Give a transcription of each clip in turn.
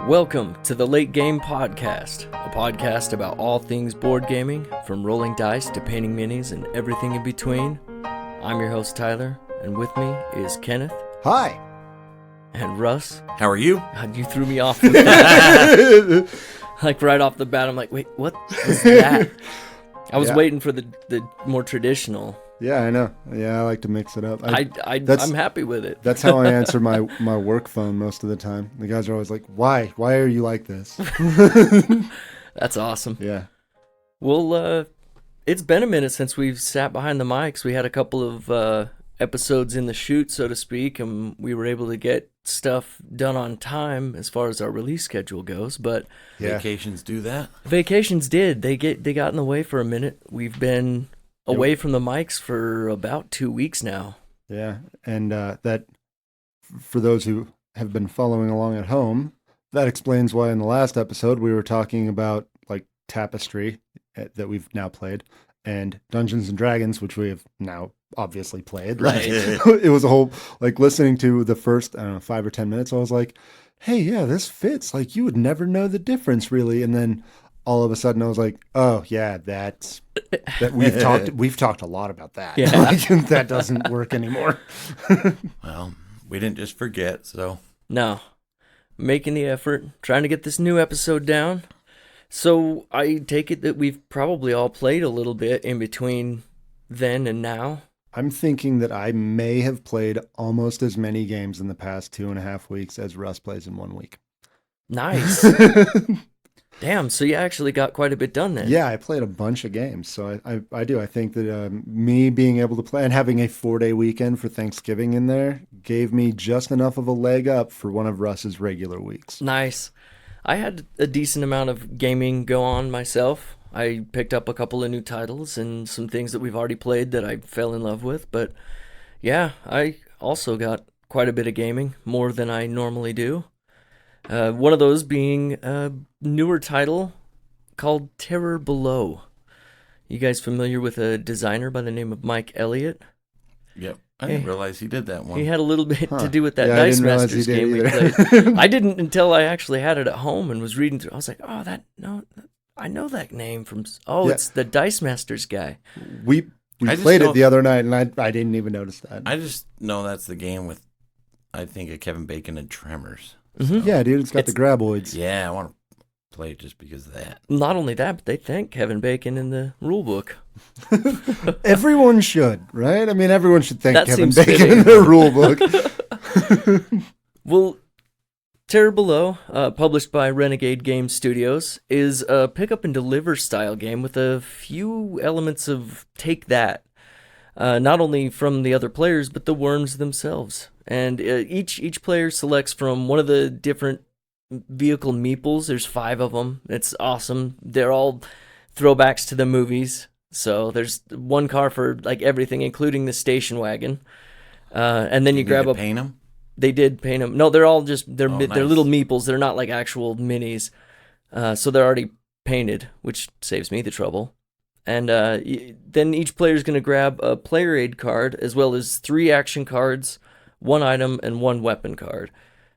Welcome to the Late Game Podcast, a podcast about all things board gaming, from rolling dice to painting minis and everything in between. I'm your host Tyler, and with me is Kenneth. Hi. And Russ. How are you? God, you threw me off with that. Like right off the bat, I'm like, wait, what is that? I was waiting for the more traditional. Yeah, I know. Yeah, I like to mix it up. I'm happy with it. That's how I answer my work phone most of the time. The guys are always like, why? Why are you like this? That's awesome. Yeah. Well, it's been a minute since we've sat behind the mics. We had a couple of episodes in the chute, so to speak, and we were able to get stuff done on time as far as our release schedule goes. But vacations do that. Vacations did. They got in the way for a minute. We've been away from the mics for about 2 weeks now. Yeah, and that, for those who have been following along at home, that explains why in the last episode we were talking about like Tapestry that we've now played, and Dungeons and Dragons, which we have now obviously played. Right. It was a whole, like, listening to the first, 5 or 10 minutes, I was like, hey, yeah, this fits. Like, you would never know the difference, really. And then all of a sudden I was like, oh, yeah, that we've talked a lot about that. Yeah. Like, that doesn't work anymore. Well, we didn't just forget, so. No. Making the effort, trying to get this new episode down. So I take it that we've probably all played a little bit in between then and now. I'm thinking that I may have played almost as many games in the past 2.5 weeks as Russ plays in 1 week. Nice. Damn, so you actually got quite a bit done then. Yeah, I played a bunch of games, so I do. I think that me being able to play and having a 4-day weekend for Thanksgiving in there gave me just enough of a leg up for one of Russ's regular weeks. Nice. I had a decent amount of gaming go on myself. I picked up a couple of new titles and some things that we've already played that I fell in love with. But yeah, I also got quite a bit of gaming, more than I normally do. One of those being a newer title called Terror Below. You guys familiar with a designer by the name of Mike Elliott? Yep. I didn't realize he did that one. He had a little bit to do with that Dice Masters game we played. I didn't until I actually had it at home and was reading through. I was like, I know that name from. It's the Dice Masters guy. We played it the other night, and I didn't even notice that. I just know that's the game with, I think, a Kevin Bacon and Tremors. Mm-hmm. So. Yeah, dude, it's got the graboids. Yeah, I want to play it just because of that. Not only that, but they thank Kevin Bacon in the rule book. Everyone should, right? I mean, everyone should thank That Kevin seems Bacon fitting. in their rule book. Well, Terror Below, published by Renegade Game Studios, is a pick up and deliver style game with a few elements of take that. Not only from the other players, but the worms themselves. And each player selects from one of the different vehicle meeples. There's 5 of them. It's awesome. They're all throwbacks to the movies. So there's one car for like everything, including the station wagon. And then you grab a paint them. They did paint them. No, they're all just they're nice. little meeples. They're not like actual minis. So they're already painted, which saves me the trouble. And then each player is going to grab a player aid card, as well as 3 action cards, 1 item, and 1 weapon card.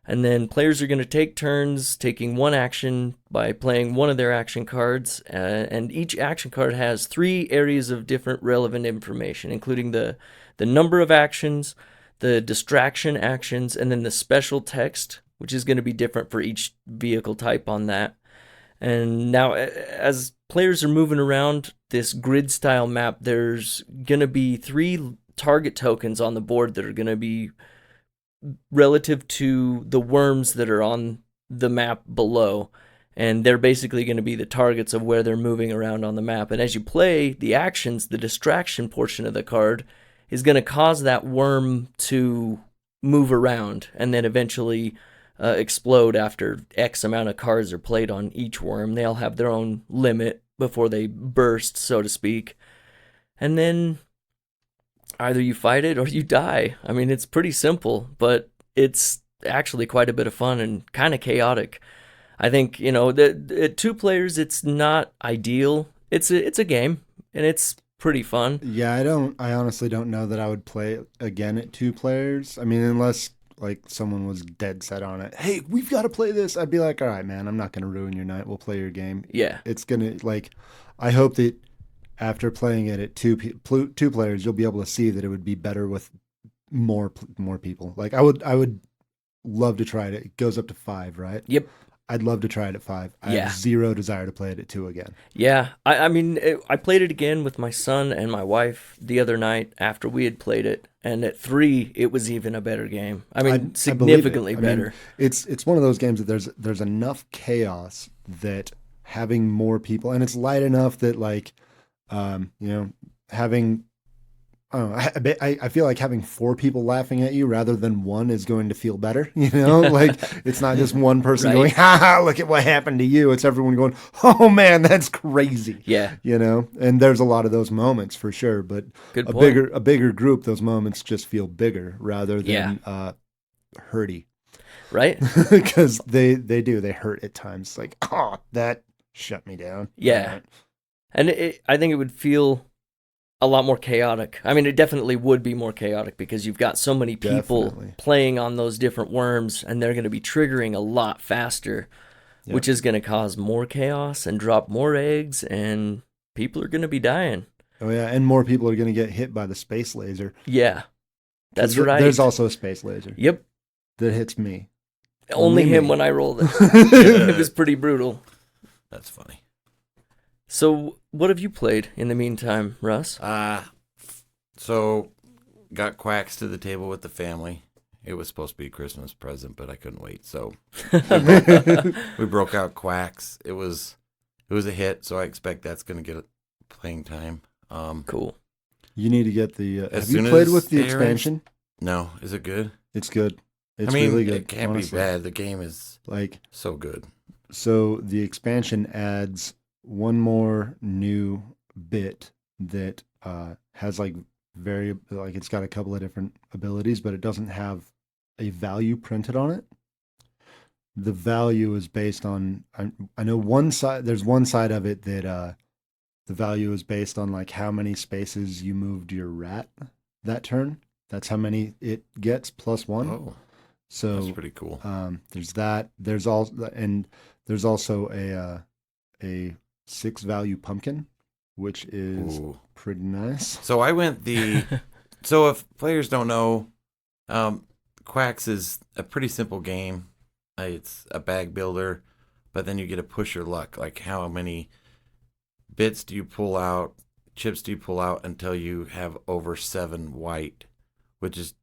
And then players are going to take turns taking 1 action by playing one of their action cards. And each action card has 3 areas of different relevant information, including the number of actions, the distraction actions, and then the special text, which is going to be different for each vehicle type on that. And now, as players are moving around this grid-style map, there's going to be 3 target tokens on the board that are going to be relative to the worms that are on the map below. And they're basically going to be the targets of where they're moving around on the map. And as you play the actions, the distraction portion of the card is going to cause that worm to move around and then eventually explode after X amount of cards are played on each worm. They all have their own limit before they burst, so to speak. And then either you fight it or you die. I mean, it's pretty simple, but it's actually quite a bit of fun and kind of chaotic. I think, at 2 players, it's not ideal. It's a game, and it's pretty fun. Yeah, I honestly don't know that I would play it again at 2 players. I mean, unless like someone was dead set on it. Hey, we've got to play this. I'd be like, all right, man, I'm not going to ruin your night. We'll play your game. Yeah. It's going to like, I hope that after playing it at two players, you'll be able to see that it would be better with more people. Like I would love to try it. It goes up to 5, right? Yep. I'd love to try it at 5. I have zero desire to play it at 2 again. Yeah. I mean, I played it again with my son and my wife the other night after we had played it. And at 3, it was even a better game. I mean, significantly better. Mean, it's one of those games that there's enough chaos that having more people, and it's light enough that like, having, I feel like having 4 people laughing at you rather than 1 is going to feel better. Like it's not just one person going, "Ha ha! Look at what happened to you." It's everyone going, "Oh man, that's crazy." Yeah, and there's a lot of those moments for sure. But good point. a bigger group, those moments just feel bigger rather than hurty, right? Because they hurt at times. Like, oh, that shut me down. Yeah, right. And I think it would feel a lot more chaotic. I mean, it definitely would be more chaotic because you've got so many people playing on those different worms, and they're going to be triggering a lot faster, which is going to cause more chaos and drop more eggs, and people are going to be dying. Oh yeah, and more people are going to get hit by the space laser. Yeah, that's right. There's also a space laser. Yep. That hits me. Only him when I rolled it. It was pretty brutal. That's funny. So, what have you played in the meantime, Russ? So got Quacks to the table with the family. It was supposed to be a Christmas present, but I couldn't wait. So we broke out Quacks. It was a hit, so I expect that's going to get playing time. Cool. You need to get the. Have you played with the expansion? No. Is it good? It's good. It's really good. It can't be bad. The game is like so good. So the expansion adds one more new bit that has it's got a couple of different abilities, but it doesn't have a value printed on it. The value is based on, I know there's one side of it that the value is based on like how many spaces you moved your rat that turn. That's how many it gets plus 1. Oh, so that's pretty cool. There's that. There's also a 6 value pumpkin, which is pretty nice. So I went so if players don't know, Quacks is a pretty simple game. It's a bag builder, but then you get to push your luck. Like how many bits do you pull out, chips do you pull out until you have over 7 white, which is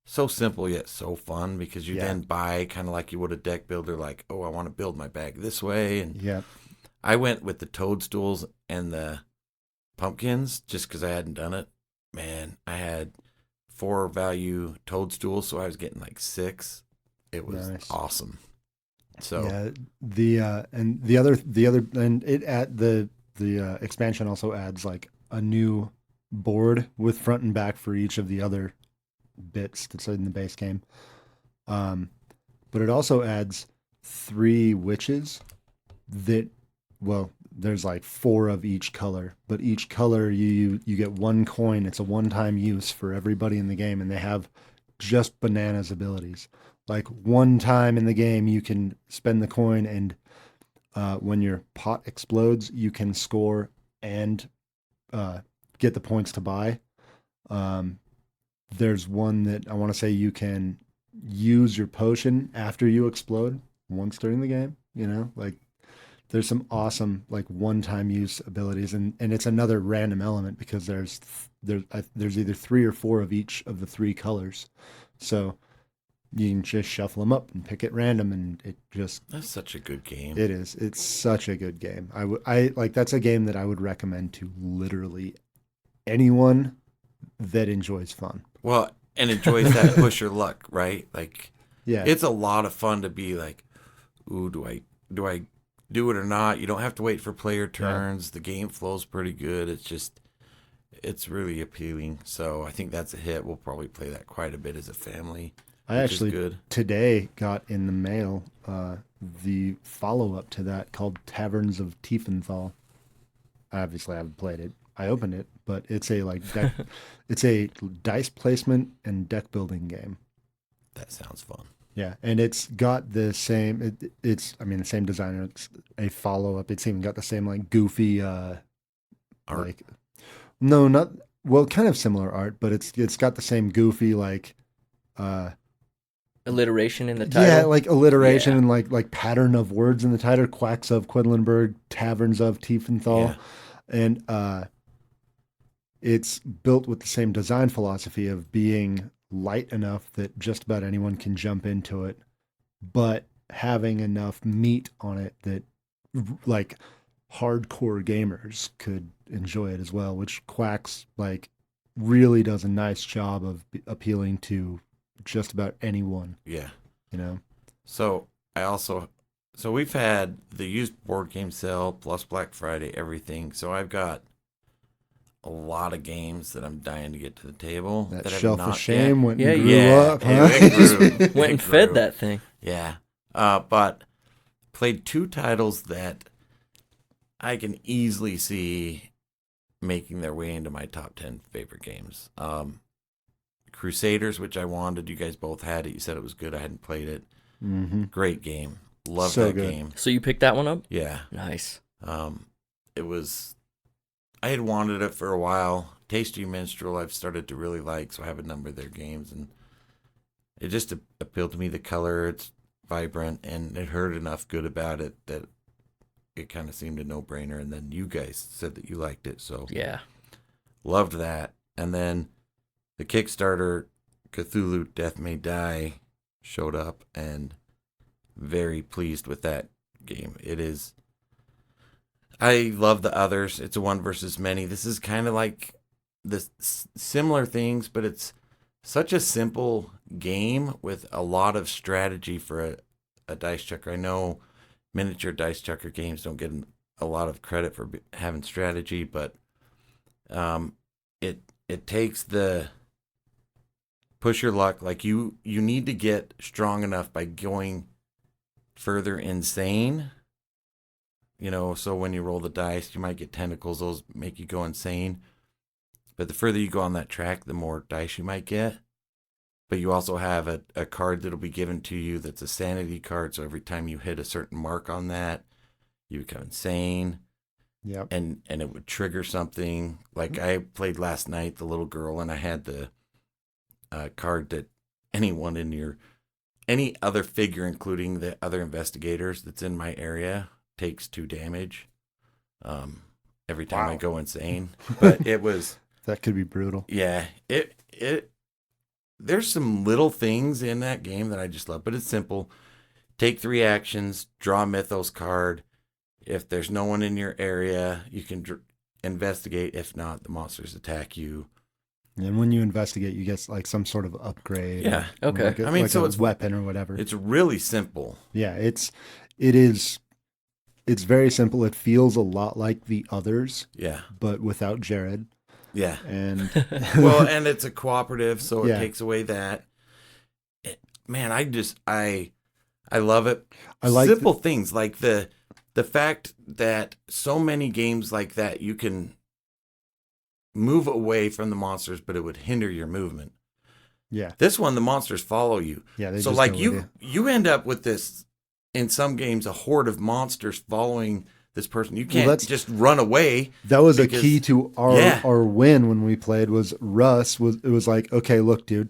so simple yet so fun because you then buy kind of like you would a deck builder, like, oh, I want to build my bag this way. And I went with the toadstools and the pumpkins just because I hadn't done it. Man, I had 4 value toadstools, so I was getting like 6. It was awesome. So the expansion also adds like a new board with front and back for each of the other bits that's in the base game. But it also adds 3 witches that, well, there's like 4 of each color, but each color you get 1 coin. It's a one-time use for everybody in the game, and they have just bananas abilities. Like one time in the game, you can spend the coin, and when your pot explodes, you can score and get the points to buy. There's one that I want to say you can use your potion after you explode once during the game. Like there's some awesome like one-time use abilities, and it's another random element because there's either 3 or 4 of each of the 3 colors, so you can just shuffle them up and pick at random, and that's such a good game. It is. It's such a good game. I like that's a game that I would recommend to literally anyone that enjoys fun. Well, and enjoys that push your luck, right? Like, it's a lot of fun to be like, ooh, do I do it or not? You don't have to wait for player turns. The game flows pretty good. It's really appealing. So I think that's a hit. We'll probably play that quite a bit as a family. I actually today got in the mail the follow-up to that called Taverns of Tiefenthal. Obviously, I haven't played it. I opened it, but it's a it's a dice placement and deck building game. that sounds fun. Yeah, and it's got the same. The same designer. It's a follow up. It's even got the same like goofy, Art. like, no, not well, kind of similar art, but it's got the same goofy like, Alliteration in the title. yeah, like alliteration Yeah. and like pattern of words in the title. Quacks of Quedlinburg, Taverns of Tiefenthal, and it's built with the same design philosophy of being light enough that just about anyone can jump into it, but having enough meat on it that like hardcore gamers could enjoy it as well, which Quacks like really does a nice job of appealing to just about anyone, Yeah. you know. So we've had the used board game sale plus Black Friday, everything. So I've got a lot of games that I'm dying to get to the table. That I've shelf not of shame yet. went Yeah, and grew Yeah, up, huh? it grew. Went It and fed grew. that thing. Yeah. But played 2 titles that I can easily see making their way into my top 10 favorite games. Crusaders, which I wanted. You guys both had it. You said it was good. I hadn't played it. Mm-hmm. Great game. Love So that good. game. So you picked that one up? Yeah. Nice. It was. I had wanted it for a while. Tasty Minstrel, I've started to really like, so I have a number of their games, and it just appealed to me. The color, it's vibrant, and it heard enough good about it that it kind of seemed a no-brainer. And then you guys said that you liked it, so Yeah. loved that. And then the Kickstarter, Cthulhu Death May Die, showed up, and very pleased with that game. It is. I love the others. It's a one versus many. This is kind of like the similar things, but it's such a simple game with a lot of strategy for a dice chucker. I know miniature dice chucker games don't get a lot of credit for having strategy, but it takes the push your luck. Like you need to get strong enough by going further insane. You know, so when you roll the dice, you might get tentacles. Those make you go insane. But the further you go on that track, the more dice you might get. But you also have a card that'll be given to you that's a sanity card. So every time you hit a certain mark on that, you become insane. Yep. And it would trigger something. Like I played last night, the little girl, and I had the card that any other figure, including the other investigators that's in my area, takes 2 damage every time I go insane. But it was That could be brutal. yeah, it there's some little things in that game that I just love, but it's simple. Take 3 actions, draw a mythos card. If there's no one in your area, you can investigate. If not, the monsters attack you. And when you investigate, you get like some sort of upgrade. Yeah. Okay. Like I mean, like so a it's weapon or whatever. It's really simple. Yeah, it is. It's very simple. It feels a lot like the others, Yeah. but without Jared. Yeah. And Well, and it's a cooperative, so it Yeah. takes away that. Man, I love it. I like simple things like the fact that so many games like that you can move away from the monsters, but it would hinder your movement. yeah, This one, the monsters follow you. yeah. They So just like go with you end up with this in some games, a horde of monsters following this person. You can't that's- just run away. That was because- a key to our Yeah. our win when we played. Was Russ was it was like, okay, look, dude,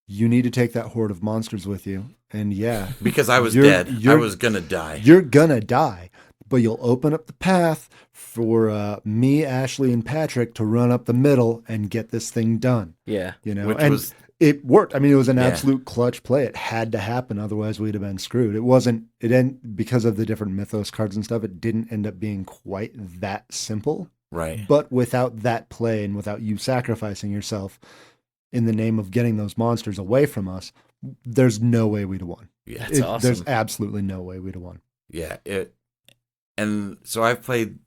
you need to take that horde of monsters with you, and yeah, Because I was You're- dead. I you're- was gonna die. you're gonna die, but you'll open up the path for me, Ashley, and Patrick to run up the middle and get this thing done. Yeah. You know, Which and was it worked. I mean, it was an Yeah. absolute clutch play. It had to happen, otherwise we'd have been screwed. It wasn't. It ended because of the different mythos cards and stuff. It didn't end up being quite that simple. right. But without that play and without you sacrificing yourself in the name of getting those monsters away from us, there's no way we'd have won. Yeah. That's awesome. There's absolutely no way we'd have won. Yeah, and so I've played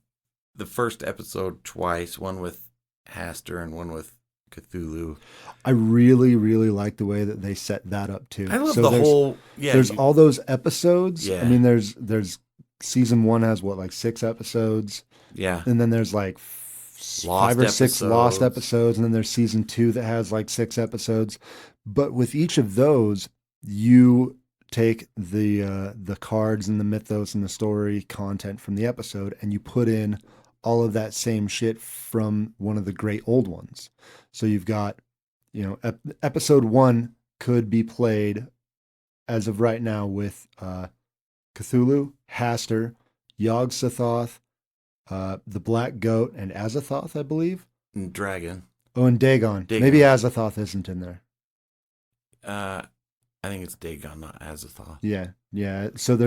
the first episode twice, one with Haster and one with Cthulhu. I really, really like the way that they set that up too. I love So the there's- whole. Yeah, There's all those episodes. Yeah. I mean, there's season 1 has what, like 6 episodes, yeah, and then there's like 5 or 6 lost episodes. episodes, and then there's season 2 that has like 6 episodes. But with each of those, you take the cards and the mythos and the story content from the episode, and you put in all of that same shit from one of the great old ones. So you've got, episode 1 could be played as of right now with Cthulhu, Hastur, Yog-Sothoth, the Black Goat, and Azathoth, I believe. And Dragon. Oh, and Dagon. Maybe Azathoth isn't in there. I think it's Dagon, not Azathoth. Yeah. So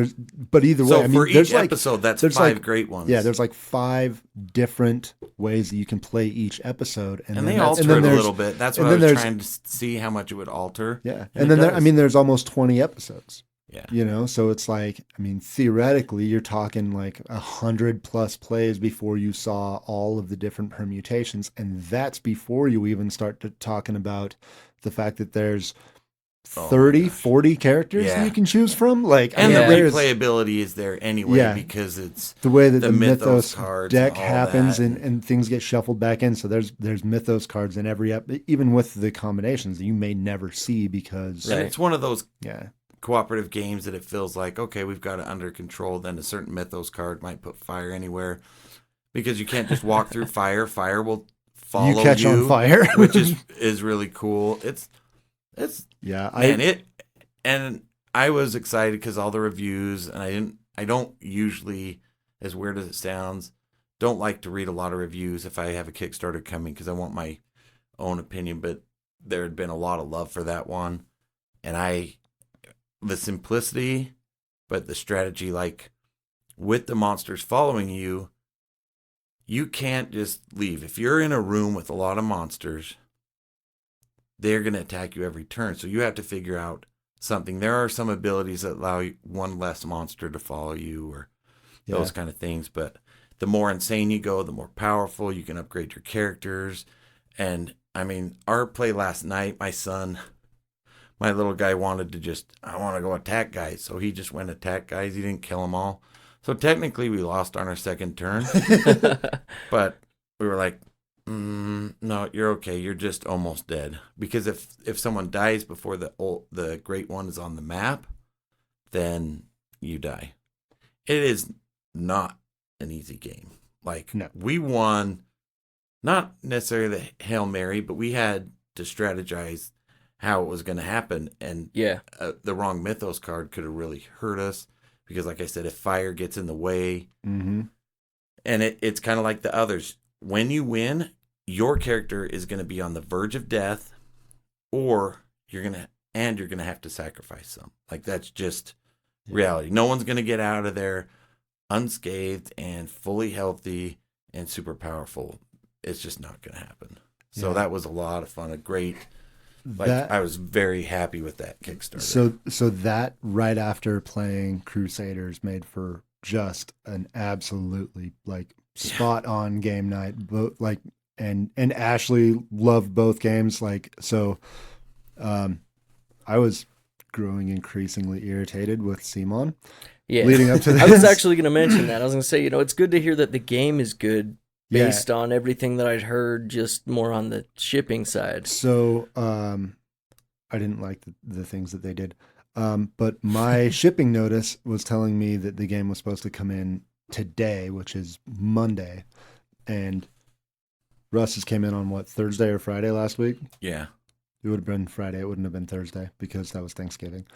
but either way, so for each episode, that's 5 great ones. Yeah, there's 5 different ways that you can play each episode, and they alter it a little bit. That's what I was trying to see how much it would alter. Yeah, and then there's almost 20 episodes. Yeah, so it's theoretically, you're talking 100+ plays before you saw all of the different permutations, and that's before you even start talking about the fact that there's 40 characters you can choose from. The replayability is there anyway because it's the way that the mythos cards deck happens and things get shuffled back in. So there's mythos cards in every even with the combinations that you may never see because it's one of those cooperative games that it feels like, okay, we've got it under control. Then a certain mythos card might put fire anywhere because you can't just walk through fire. Fire will follow you. Catch on fire, which is really cool. And I was excited because all the reviews, and I don't usually, as weird as it sounds, don't like to read a lot of reviews if I have a Kickstarter coming because I want my own opinion, but there had been a lot of love for that one. And the simplicity, but the strategy, with the monsters following you, you can't just leave. If you're in a room with a lot of monsters, they're going to attack you every turn. So you have to figure out something. There are some abilities that allow one less monster to follow you or those kind of things. But the more insane you go, the more powerful. You can upgrade your characters. And, our play last night, my little guy wanted to I want to go attack guys. So he just went attack guys. He didn't kill them all. So technically we lost on our second turn. But we were like, no, you're okay. You're just almost dead. Because if someone dies before the great one is on the map, then you die. It is not an easy game. No. We won, not necessarily the Hail Mary, but we had to strategize how it was going to happen. And the wrong mythos card could have really hurt us. Because like I said, if fire gets in the way, and it's kind of like the others. When you win, your character is going to be on the verge of death, or you're going to have to sacrifice some. That's just reality. No one's going to get out of there unscathed and fully healthy and super powerful. It's just not going to happen. So that was a lot of fun. A great, I was very happy with that Kickstarter. So that right after playing Crusaders made for just an absolutely spot on game night. And Ashley loved both games. I was growing increasingly irritated with Simon. Yeah. Leading up to this. I was actually going to mention that. I was going to say, it's good to hear that the game is good based on everything that I'd heard, just more on the shipping side. So I didn't like the things that they did. But my shipping notice was telling me that the game was supposed to come in today, which is Monday. And Russ's came in on Thursday or Friday last week? Yeah. It would have been Friday. It wouldn't have been Thursday because that was Thanksgiving.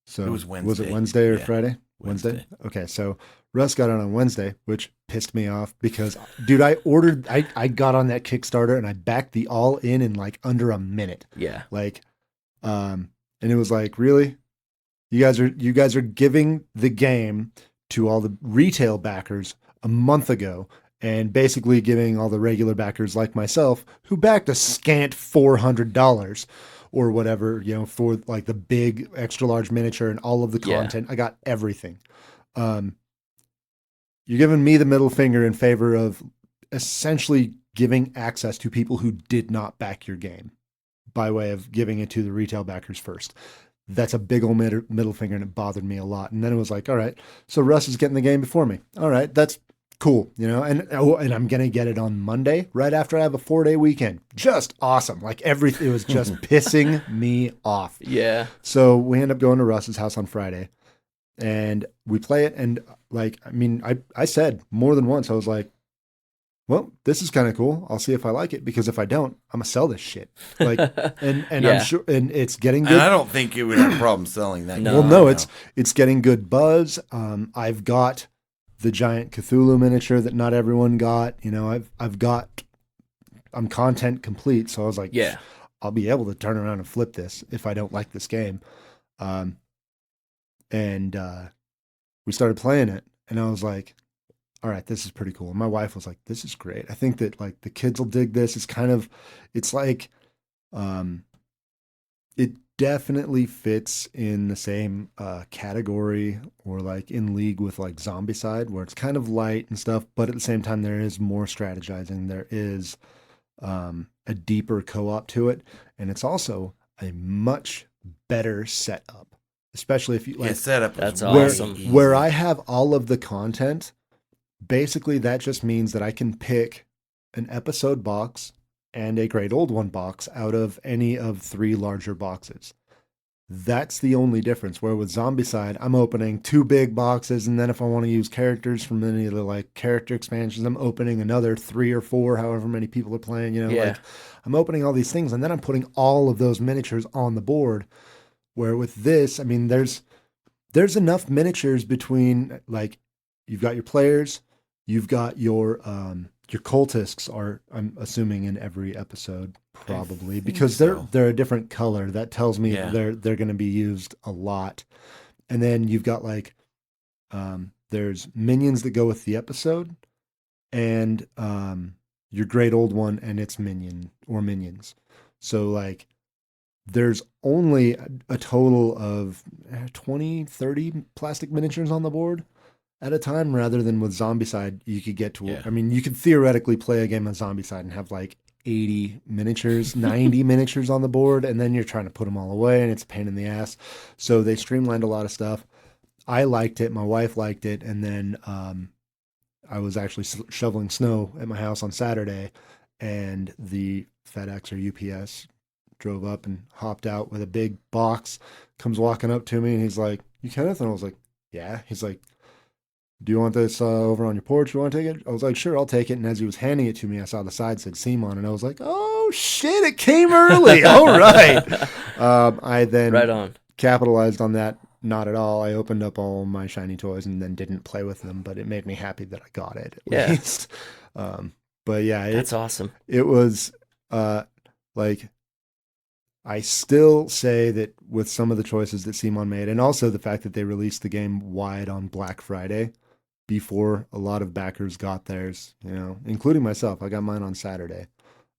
So it was Wednesday. Was it Wednesday or Friday? Wednesday? Okay, so Russ got it on Wednesday, which pissed me off because, dude, I got on that Kickstarter and I backed the all in under a minute. Yeah. And it was really? You guys are giving the game to all the retail backers a month ago and basically giving all the regular backers like myself who backed a scant $400 or whatever, for the big extra large miniature and all of the content. I got everything. You're giving me the middle finger in favor of essentially giving access to people who did not back your game by way of giving it to the retail backers first. That's a big old middle finger, and it bothered me a lot. And then it was all right, so Russ is getting the game before me. All right, that's cool, you know, and I'm going to get it on Monday right after I have a 4-day weekend. Just awesome. Like everything, it was just pissing me off. Yeah. So we end up going to Russ's house on Friday and we play it. And like, I mean, I said more than once, I was like, well, this is kind of cool. I'll see if I like it, because if I don't, I'm gonna sell this shit. Like, and Yeah. I'm sure, and it's getting good. And I don't think you would have a problem selling that. No. game. Well, no, it's getting good buzz. I've got the giant Cthulhu miniature that not everyone got. You know, I'm content complete. So I was like, Yeah. I'll be able to turn around and flip this if I don't like this game. And we started playing it, and I was like, all right, this is pretty cool. And my wife was like, this is great. I think that like the kids will dig this. It's like, it definitely fits in the same category or like in league with like Zombicide, where it's kind of light and stuff, but at the same time there is more strategizing. There is a deeper co-op to it, and it's also a much better setup, especially if you like setup. That's was awesome. easy. where I have all of the content. Basically, that just means that I can pick an episode box and a Great Old One box out of any of 3 larger boxes. That's the only difference. Where with Zombicide, I'm opening 2 big boxes, and then if I want to use characters from any of the like character expansions, I'm opening another 3 or 4, however many people are playing. You know, Yeah. like I'm opening all these things, and then I'm putting all of those miniatures on the board. Where with this, I mean, there's enough miniatures between like you've got your players, you've got your cultists are, I'm assuming, in every episode probably, because so. they're a different color. That tells me Yeah. they're going to be used a lot. And then you've got like there's minions that go with the episode, and your Great Old One and its minion or minions. So like there's only a total of 20, 30 plastic miniatures on the board at a time, rather than with Zombicide, you could get to, Yeah. I mean, you could theoretically play a game of Zombicide and have like 80 miniatures, 90 miniatures on the board, and then you're trying to put them all away, and it's a pain in the ass. So they streamlined a lot of stuff. I liked it. My wife liked it. And then I was actually shoveling snow at my house on Saturday, and the FedEx or UPS drove up and hopped out with a big box, comes walking up to me, and he's like, "You Kenneth?" And I was like, "Yeah." He's like, "Do you want this over on your porch? You want to take it?" I was like, "Sure, I'll take it." And as he was handing it to me, I saw the side said Simon, and I was like, "Oh shit, it came early." All right. I then Right on. capitalized on that. Not at all. I opened up all my shiny toys and then didn't play with them, but it made me happy that I got it at least. But yeah, That's awesome. it was like, I still say that with some of the choices that Simon made, and also the fact that they released the game wide on Black Friday before a lot of backers got theirs, you know, including myself. I got mine on Saturday.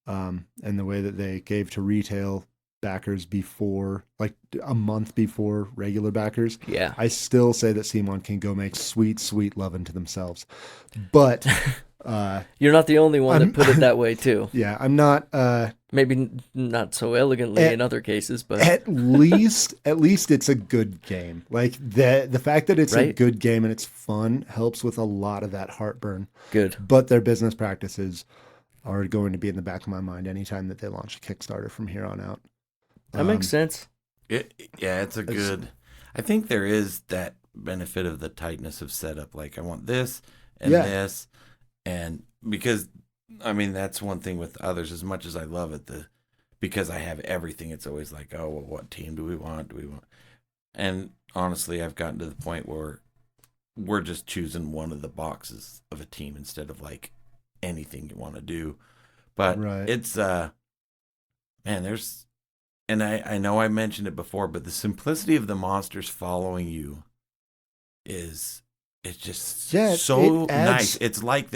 And the way that they gave to retail backers before, like a month before regular backers, Yeah. I still say that Simon can go make sweet, sweet lovin' to themselves. But You're not the only one that put it that way too. yeah, I'm not Maybe not so elegantly in other cases, but at least it's a good game. Like the fact that it's a Right. good game and it's fun helps with a lot of that heartburn. good. But their business practices are going to be in the back of my mind anytime that they launch a Kickstarter from here on out. That makes sense. It's a good. I think there is that benefit of the tightness of setup. Like I want this and Yeah. this, and because I mean that's one thing with others. As much as I love it, because I have everything, it's always like, oh, well, what team do we want? And honestly, I've gotten to the point where we're just choosing one of the boxes of a team instead of like anything you want to do. But Right. it's man, there's. And I know I mentioned it before, but the simplicity of the monsters following you it's just so it adds- nice. It's like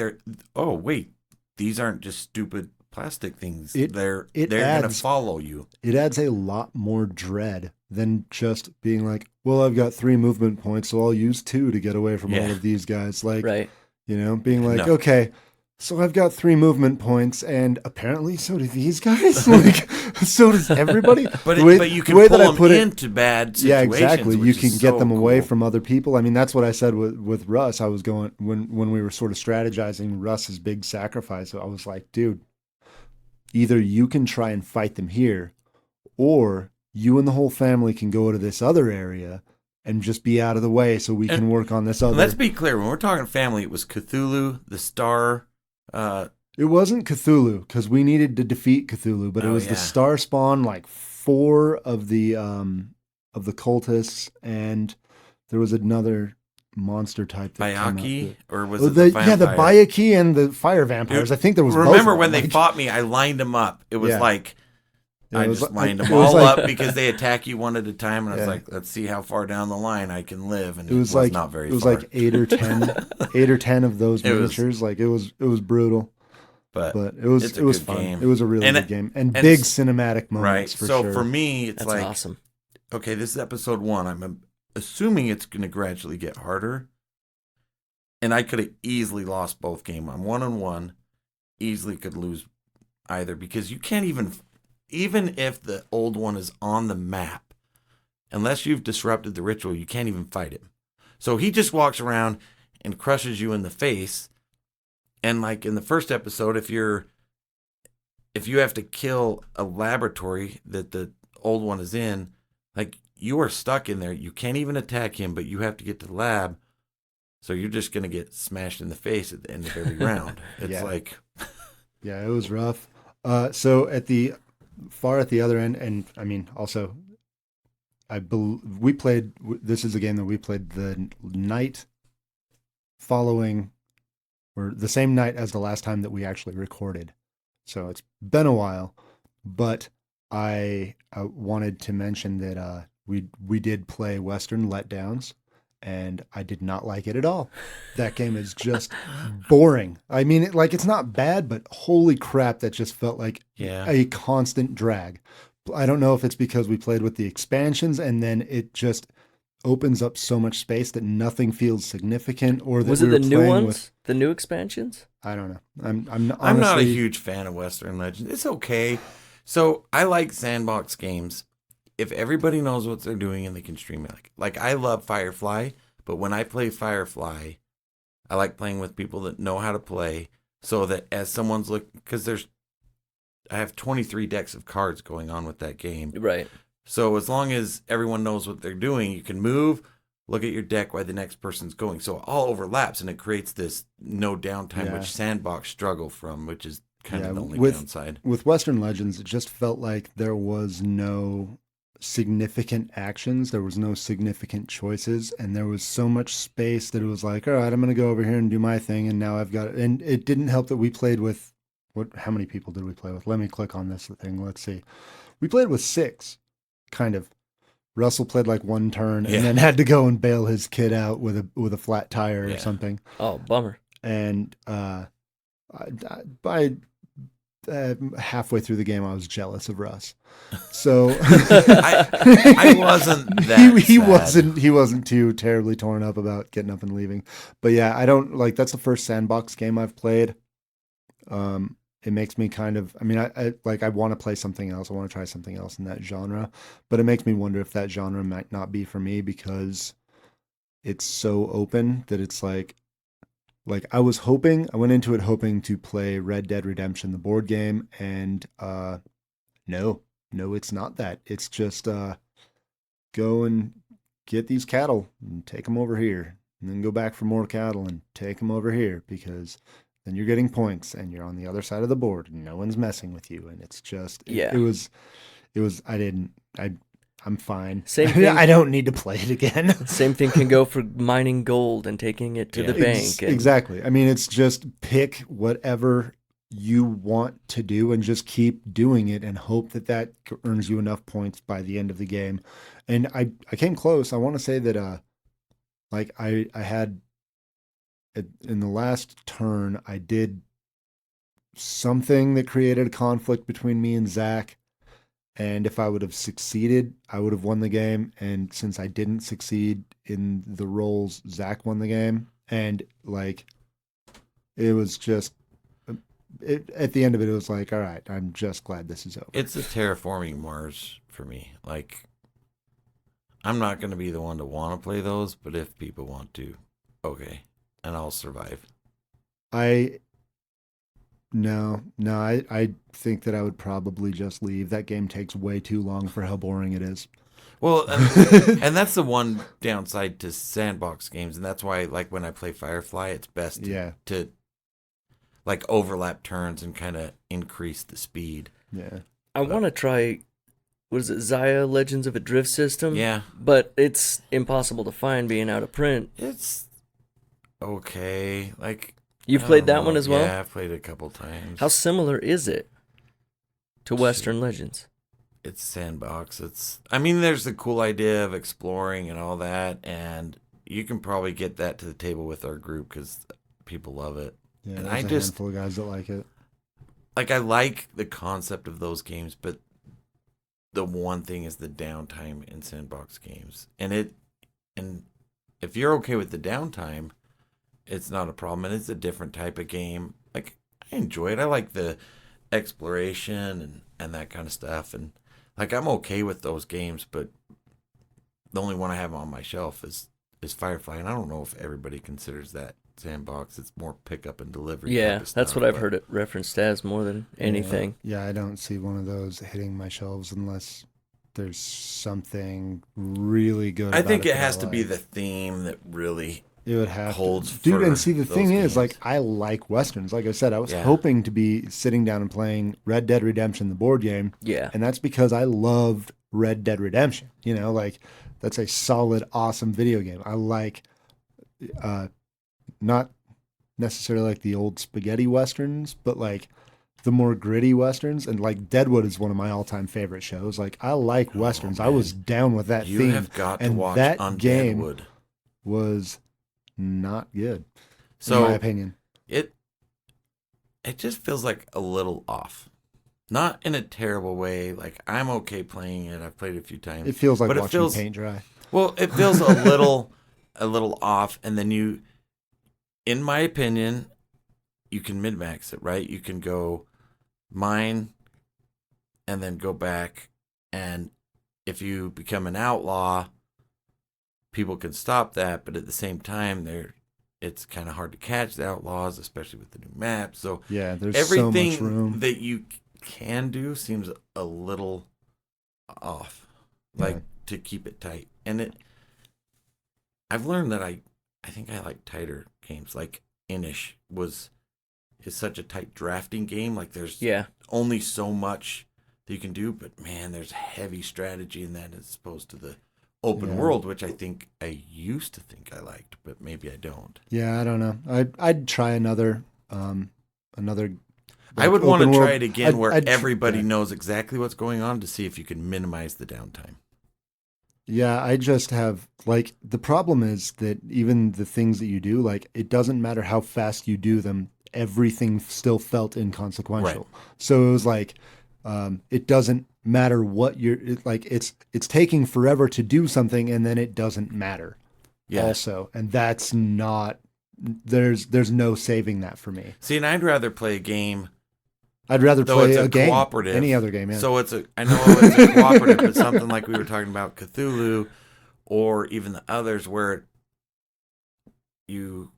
oh wait, these aren't just stupid plastic things. They're gonna follow you. It adds a lot more dread than just being like, well, I've got 3 movement points, so I'll use 2 to get away from all Yeah. of these guys. Like, Right. you know, being like, No. okay, So I've got 3 movement points, and apparently so do these guys. Like, so does everybody. But you can the way pull that I them put it, into bad situations. yeah, exactly. You which can is get so them away cool. from other people. I mean, that's what I said with Russ. I was going when we were sort of strategizing Russ's big sacrifice. I was like, dude, either you can try and fight them here, or you and the whole family can go to this other area and just be out of the way so we can work on this other. Let's be clear. When we're talking family, it was Cthulhu, the Star. It wasn't Cthulhu because we needed to defeat Cthulhu, but it was the Star Spawn, like 4 of the cultists, and there was another monster type that Bayaki, or was the it the vampire? the Bayaki and the fire vampires. I think there was. Remember both when of they them. fought me? I lined them up. It was like I just lined them it was all like- up because they attack you one at a time, and I was Yeah. like, let's see how far down the line I can live. And It was like not very. It was far. like 8 or 10 of those It was- miniatures. Like it was brutal, but it was it's a good fun fun. game. It was a really And good it- game and and big s- cinematic moments right. for So sure. for me, it's That's like awesome. okay, this is episode 1. I'm assuming it's going to gradually get harder. And I could have easily lost both games. I'm 1-1. Easily could lose either because you can't even if the old one is on the map, unless you've disrupted the ritual, you can't even fight him. So he just walks around and crushes you in the face. And like in the first episode, if you have to kill a laboratory that the old one is in, like you are stuck in there. You can't even attack him, but you have to get to the lab. So you're just going to get smashed in the face at the end of every round. It's Yeah. like... Yeah, it was rough. So at the other end, and I mean, also, we played. This is a game that we played the night following, or the same night as the last time that we actually recorded. So it's been a while, but I wanted to mention that we did play Western Letdowns. And I did not like it at all. That game is just boring. I mean, it's not bad, but holy crap, that just felt like a constant drag. I don't know if it's because we played with the expansions and then it just opens up so much space that nothing feels significant, or that Was it we the were new playing ones? with. The new expansions? I don't know. I'm honestly, I'm not a huge fan of Western Legends. It's okay. So I like sandbox games if everybody knows what they're doing and they can stream it. Like I love Firefly, but when I play Firefly, I like playing with people that know how to play, so that as someone's looking, because I have 23 decks of cards going on with that game. Right. So as long as everyone knows what they're doing, you can move, look at your deck while the next person's going. So it all overlaps, and it creates this no downtime, which sandbox struggle from, which is kind of the only downside. With Western Legends, it just felt like there was no significant actions. There was no significant choices, and there was so much space that it was like, all right, I'm going to go over here and do my thing, and now I've got it. And it didn't help that we played with, how many people did we play with? Let me click on this thing. Let's see. We played with 6, kind of. Russell played like 1 turn and then had to go and bail his kid out with a flat tire or something. Oh, bummer. And by halfway through the game, I was jealous of Russ. So I wasn't that he wasn't too terribly torn up about getting up and leaving. But yeah, I don't like, that's the first sandbox game I've played. It makes me kind of, I mean, I want to play something else. I want to try something else in that genre, but it makes me wonder if that genre might not be for me because it's so open that it's like I went into it hoping to play Red Dead Redemption, the board game, and no, it's not that. It's just go and get these cattle and take them over here, and then go back for more cattle and take them over here, because then you're getting points and you're on the other side of the board and no one's messing with you. And it's just, it was, I'm fine. Same thing. I don't need to play it again. Same thing can go for mining gold and taking it to the bank. Exactly. I mean, it's just pick whatever you want to do and just keep doing it and hope that earns you enough points by the end of the game. And I came close. I want to say that, I had, in the last turn, I did something that created a conflict between me and Zach. And if I would have succeeded, I would have won the game. And since I didn't succeed in the rolls, Zach won the game. And it was just, at the end of it, it was like, all right, I'm just glad this is over. It's a terraforming Mars for me. Like, I'm not going to be the one to want to play those, but if people want to, okay, and I'll survive. I think that I would probably just leave. That game takes way too long for how boring it is. Well, and that's the one downside to sandbox games, and that's why, like, when I play Firefly, it's best to like overlap turns and kind of increase the speed. Yeah, I want to try. What is it, Zaya Legends of a Drift System? Yeah, but it's impossible to find, being out of print. it's okay. Like, You've played that one as well? Yeah, I've played it a couple times. How similar is it to Western Legends? It's sandbox. I mean, there's the cool idea of exploring and all that, and you can probably get that to the table with our group because people love it. yeah. And There's a handful of guys that like it. Like, I like the concept of those games, but the one thing is the downtime in sandbox games, and if you're okay with the downtime, it's not a problem, and it's a different type of game. Like, I enjoy it. I like the exploration and that kind of stuff, and like, I'm okay with those games, but the only one I have on my shelf is Firefly, and I don't know if everybody considers that sandbox. It's more pickup and delivery. Yeah, type of that's stuff, what I've but heard it referenced as more than anything. Yeah, I don't see one of those hitting my shelves unless there's something really good. I think about it has to that I be like. the theme that really It would have holds to. Dude, for and see, the those thing is, games. like, I like Westerns. Like I said, I was Yeah. hoping to be sitting down and playing Red Dead Redemption, the board game. Yeah. And that's because I loved Red Dead Redemption. You know, like, that's a solid, awesome video game. I like, not necessarily like the old spaghetti Westerns, but like the more gritty Westerns. And like Deadwood is one of my all-time favorite shows. Like, I like Westerns. I man. was down with that You theme. have got to and watch that Undead game Wood. was not good, So in my opinion. it just feels like a little off. Not in a terrible way. Like, I'm okay playing it. I've played it a few times. It feels like but watching paint dry. Well, it feels a little off, and then you, in my opinion, you can min-max it, right? You can go mine and then go back, and if you become an outlaw, people can stop that, but at the same time, it's kind of hard to catch the outlaws, especially with the new map. So Yeah, there's everything so much room. that you can do seems a little off, like, Yeah. to keep it tight. And I've learned that I think I like tighter games. Like, Inish is such a tight drafting game. Like, there's only so much that you can do, but man, there's heavy strategy in that as opposed to the open world, which I used to think I liked, but maybe I don't. Yeah, I don't know. I'd try another. I would want to open try world. it again where I'd everybody knows exactly what's going on to see if you can minimize the downtime. Yeah, I just have, like, the problem is that even the things that you do, like, it doesn't matter how fast you do them, everything still felt inconsequential. Right. So it was like, it doesn't matter what it's taking forever to do something, and then it doesn't matter. Yeah. Also, and that's not, there's no saving that for me. See, and I'd rather play a game. I'd rather Though play it's a game, cooperative, any other game. Yeah. So I know it's a cooperative, but something like we were talking about Cthulhu, or even the others, where you,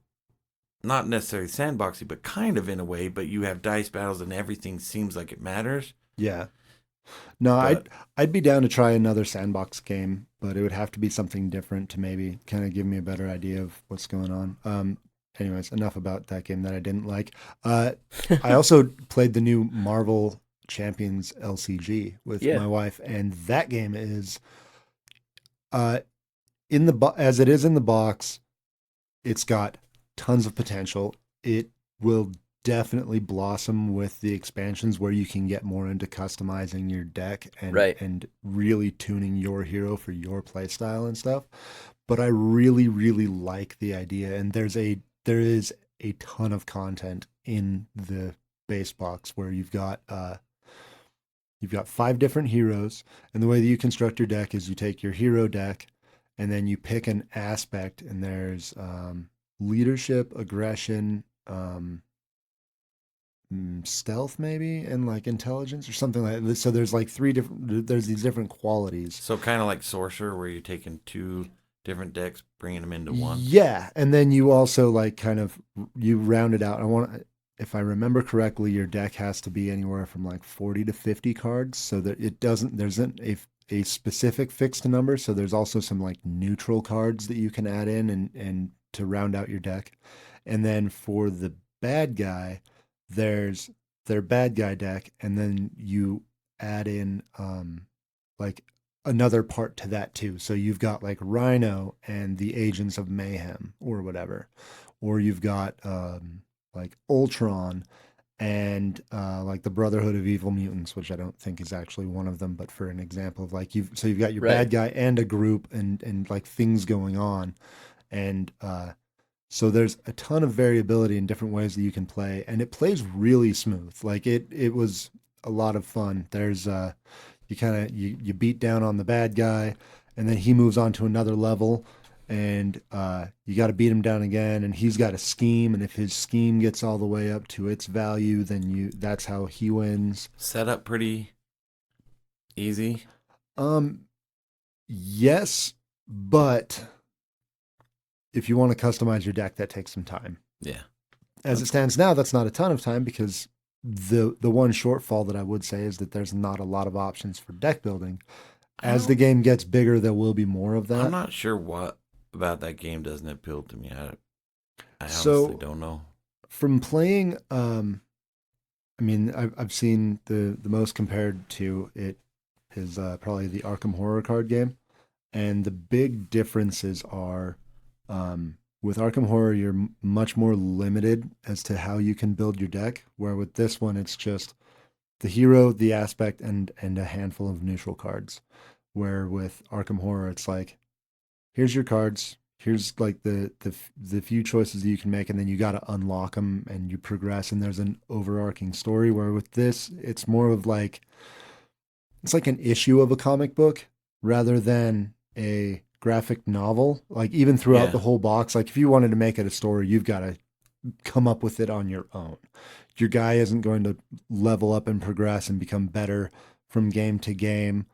not necessarily sandboxy, but kind of in a way, but you have dice battles and everything seems like it matters. Yeah. No, I'd be down to try another sandbox game, but it would have to be something different to maybe kind of give me a better idea of what's going on. Anyways, enough about that game that I didn't like. I also played the new Marvel Champions LCG with my wife, and that game is as it is in the box, it's got tons of potential. It will definitely blossom with the expansions where you can get more into customizing your deck and really tuning your hero for your play style and stuff. But I really, really like the idea, and there is a ton of content in the base box where you've got 5 different heroes, and the way that you construct your deck is you take your hero deck and then you pick an aspect, and there's leadership, aggression, stealth maybe and like intelligence or something like this. So there's like there's these different qualities. So kind of like Sorcerer, where you're taking 2 different decks, bringing them into one. Yeah, and then you also like kind of you round it out. If I remember correctly, your deck has to be anywhere from like 40 to 50 cards, so that there's a specific fixed number. So there's also some like neutral cards that you can add in and to round out your deck. And then for the bad guy, there's their bad guy deck, and then you add in like another part to that too. So you've got like Rhino and the Agents of Mayhem or whatever, or you've got like Ultron and like the Brotherhood of Evil Mutants, which I don't think is actually one of them, but for an example of like you've got your bad guy and a group and like things going on, and so there's a ton of variability in different ways that you can play, and it plays really smooth. Like it was a lot of fun. There's you beat down on the bad guy, and then he moves on to another level, and you got to beat him down again, and he's got a scheme, and if his scheme gets all the way up to its value, then that's how he wins. Setup pretty easy. Yes, but if you want to customize your deck, that takes some time. Yeah. As it stands now, that's not a ton of time, because the one shortfall that I would say is that there's not a lot of options for deck building. As the game gets bigger, there will be more of that. I'm not sure what about that game doesn't appeal to me. I honestly don't know. From playing, I mean, I've seen the most compared to it is probably the Arkham Horror card game, and the big differences are with Arkham Horror, you're much more limited as to how you can build your deck, where with this one, it's just the hero, the aspect, and a handful of neutral cards. Where with Arkham Horror, it's like, here's your cards, here's like the few choices that you can make, and then you got to unlock them and you progress, and there's an overarching story. Where with this, it's more of like, it's like an issue of a comic book rather than a graphic novel. Like even throughout the whole box, like if you wanted to make it a story, you've got to come up with it on your own. Your guy isn't going to level up and progress and become better from game to game.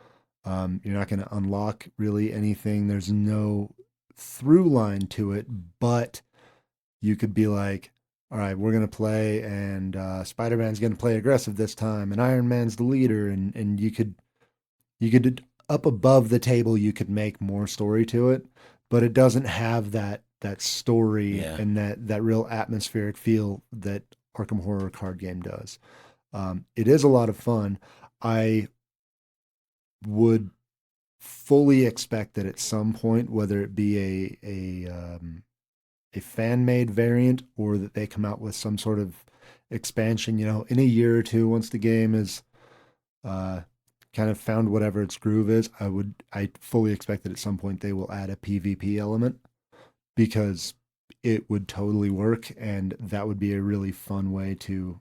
You're not going to unlock really anything. There's no through line to it, but you could be like, all right, we're going to play, and Spider-Man's going to play aggressive this time, and Iron Man's the leader, and you could up above the table, you could make more story to it, but it doesn't have that story and that real atmospheric feel that Arkham Horror card game does. It is a lot of fun. I would fully expect that at some point, whether it be a fan-made variant or that they come out with some sort of expansion, in a year or two, once the game is kind of found whatever its groove is, I fully expect that at some point they will add a PvP element, because it would totally work, and that would be a really fun way to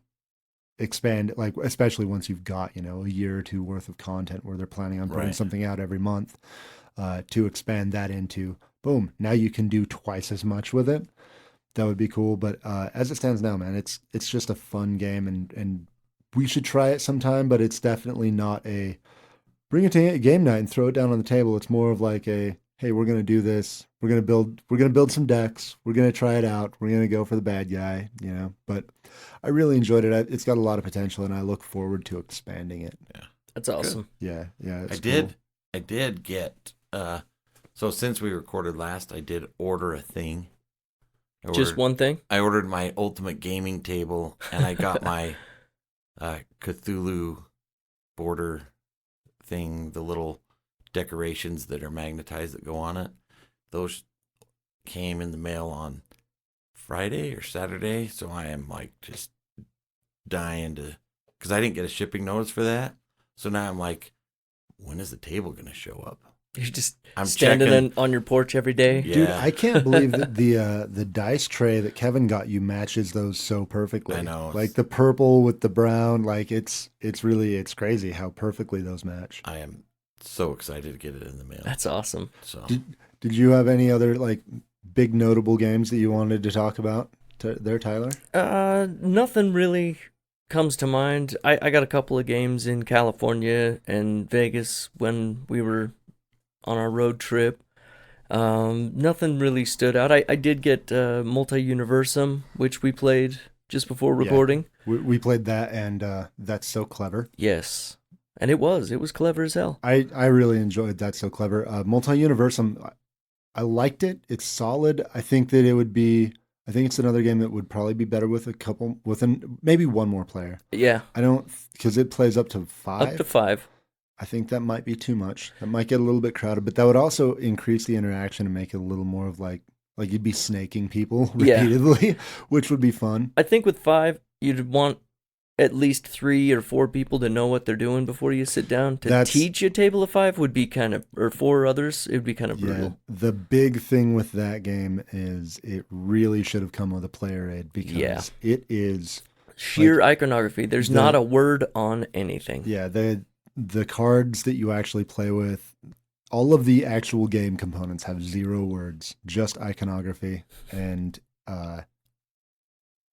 expand, like especially once you've got a year or two worth of content where they're planning on putting something out every month, to expand that into boom, now you can do twice as much with it. That would be cool. But as it stands now, man, it's just a fun game, and we should try it sometime, but it's definitely not a bring it to game night and throw it down on the table. It's more of like a, hey, we're going to do this. We're going to build some decks. We're going to try it out. We're going to go for the bad guy, but I really enjoyed it. It's got a lot of potential, and I look forward to expanding it. Yeah. That's awesome. Good. Yeah. I did get, so since we recorded last, I did order a thing. Just one thing? I ordered my ultimate gaming table, and I got my Cthulhu border thing, the little decorations that are magnetized that go on it. Those came in the mail on Friday or Saturday, so I am like just dying because I didn't get a shipping notice for that. So now I'm like, when is the table going to show up? You're just standing on your porch every day. Yeah. Dude, I can't believe that the dice tray that Kevin got you matches those so perfectly. I know. Like the purple with the brown, like it's crazy how perfectly those match. I am so excited to get it in the mail. That's awesome. So did you have any other like big notable games that you wanted to talk about there, Tyler? Nothing really comes to mind, I got a couple of games in California and Vegas when we were on our road trip. Nothing really stood out. I did get Multiuniversum, which we played just before recording. We played that, and That's So Clever. Yes. And it was clever as hell. I really enjoyed That's So Clever. Multiuniversum, I liked it. It's solid. I think it's another game that would probably be better with maybe one more player. Yeah. Because it plays up to 5. Up to 5. I think that might be too much. That might get a little bit crowded, but that would also increase the interaction and make it a little more of like you'd be snaking people repeatedly, which would be fun. I think with 5, you'd want at least 3 or 4 people to know what they're doing before you sit down. Teach a table of 5 would be or 4 others, it would be kind of brutal. The big thing with that game is it really should have come with a player aid because it is sheer iconography. There's not a word on anything. Yeah, the cards that you actually play with, all of the actual game components have 0 words, just iconography. And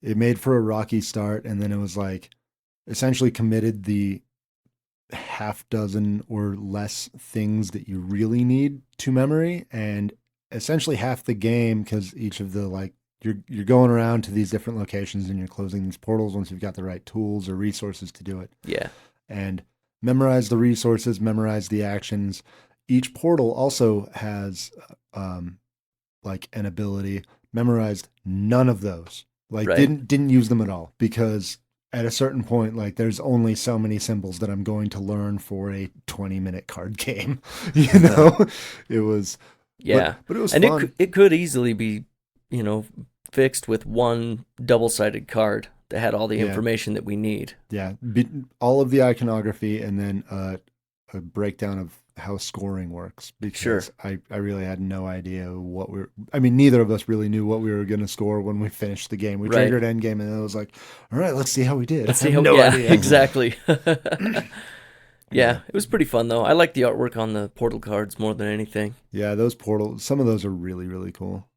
it made for a rocky start. And then it was like essentially committed the half dozen or less things that you really need to memory. And essentially half the game, because each of the you're going around to these different locations and you're closing these portals once you've got the right tools or resources to do it. Yeah. And memorize the resources, memorize the actions. Each portal also has an ability. Memorized none of those. Didn't use them at all because at a certain point, there's only so many symbols that I'm going to learn for a 20-minute card game. It was but it was and fun. It could easily be, fixed with one double-sided card that had all the information that we need. Yeah, all of the iconography and then a breakdown of how scoring works. Because I really had no idea neither of us really knew what we were going to score when we finished the game. We triggered endgame and it was like, all right, let's see how we did. Idea. Exactly. Yeah, it was pretty fun though. I like the artwork on the portal cards more than anything. Yeah, those portals, some of those are really, really cool.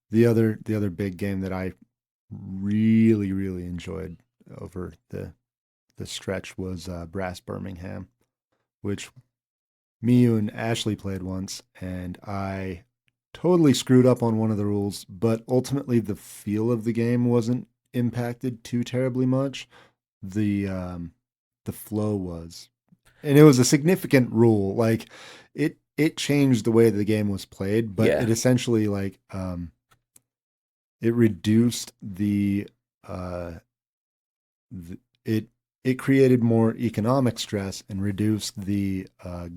The other big game that I really, really enjoyed over the stretch was Brass Birmingham, which me, you, and Ashley played once, and I totally screwed up on one of the rules, but ultimately the feel of the game wasn't impacted too terribly much. The flow was. And it was a significant rule. It changed the way the game was played, but it essentially it reduced it created more economic stress and reduced the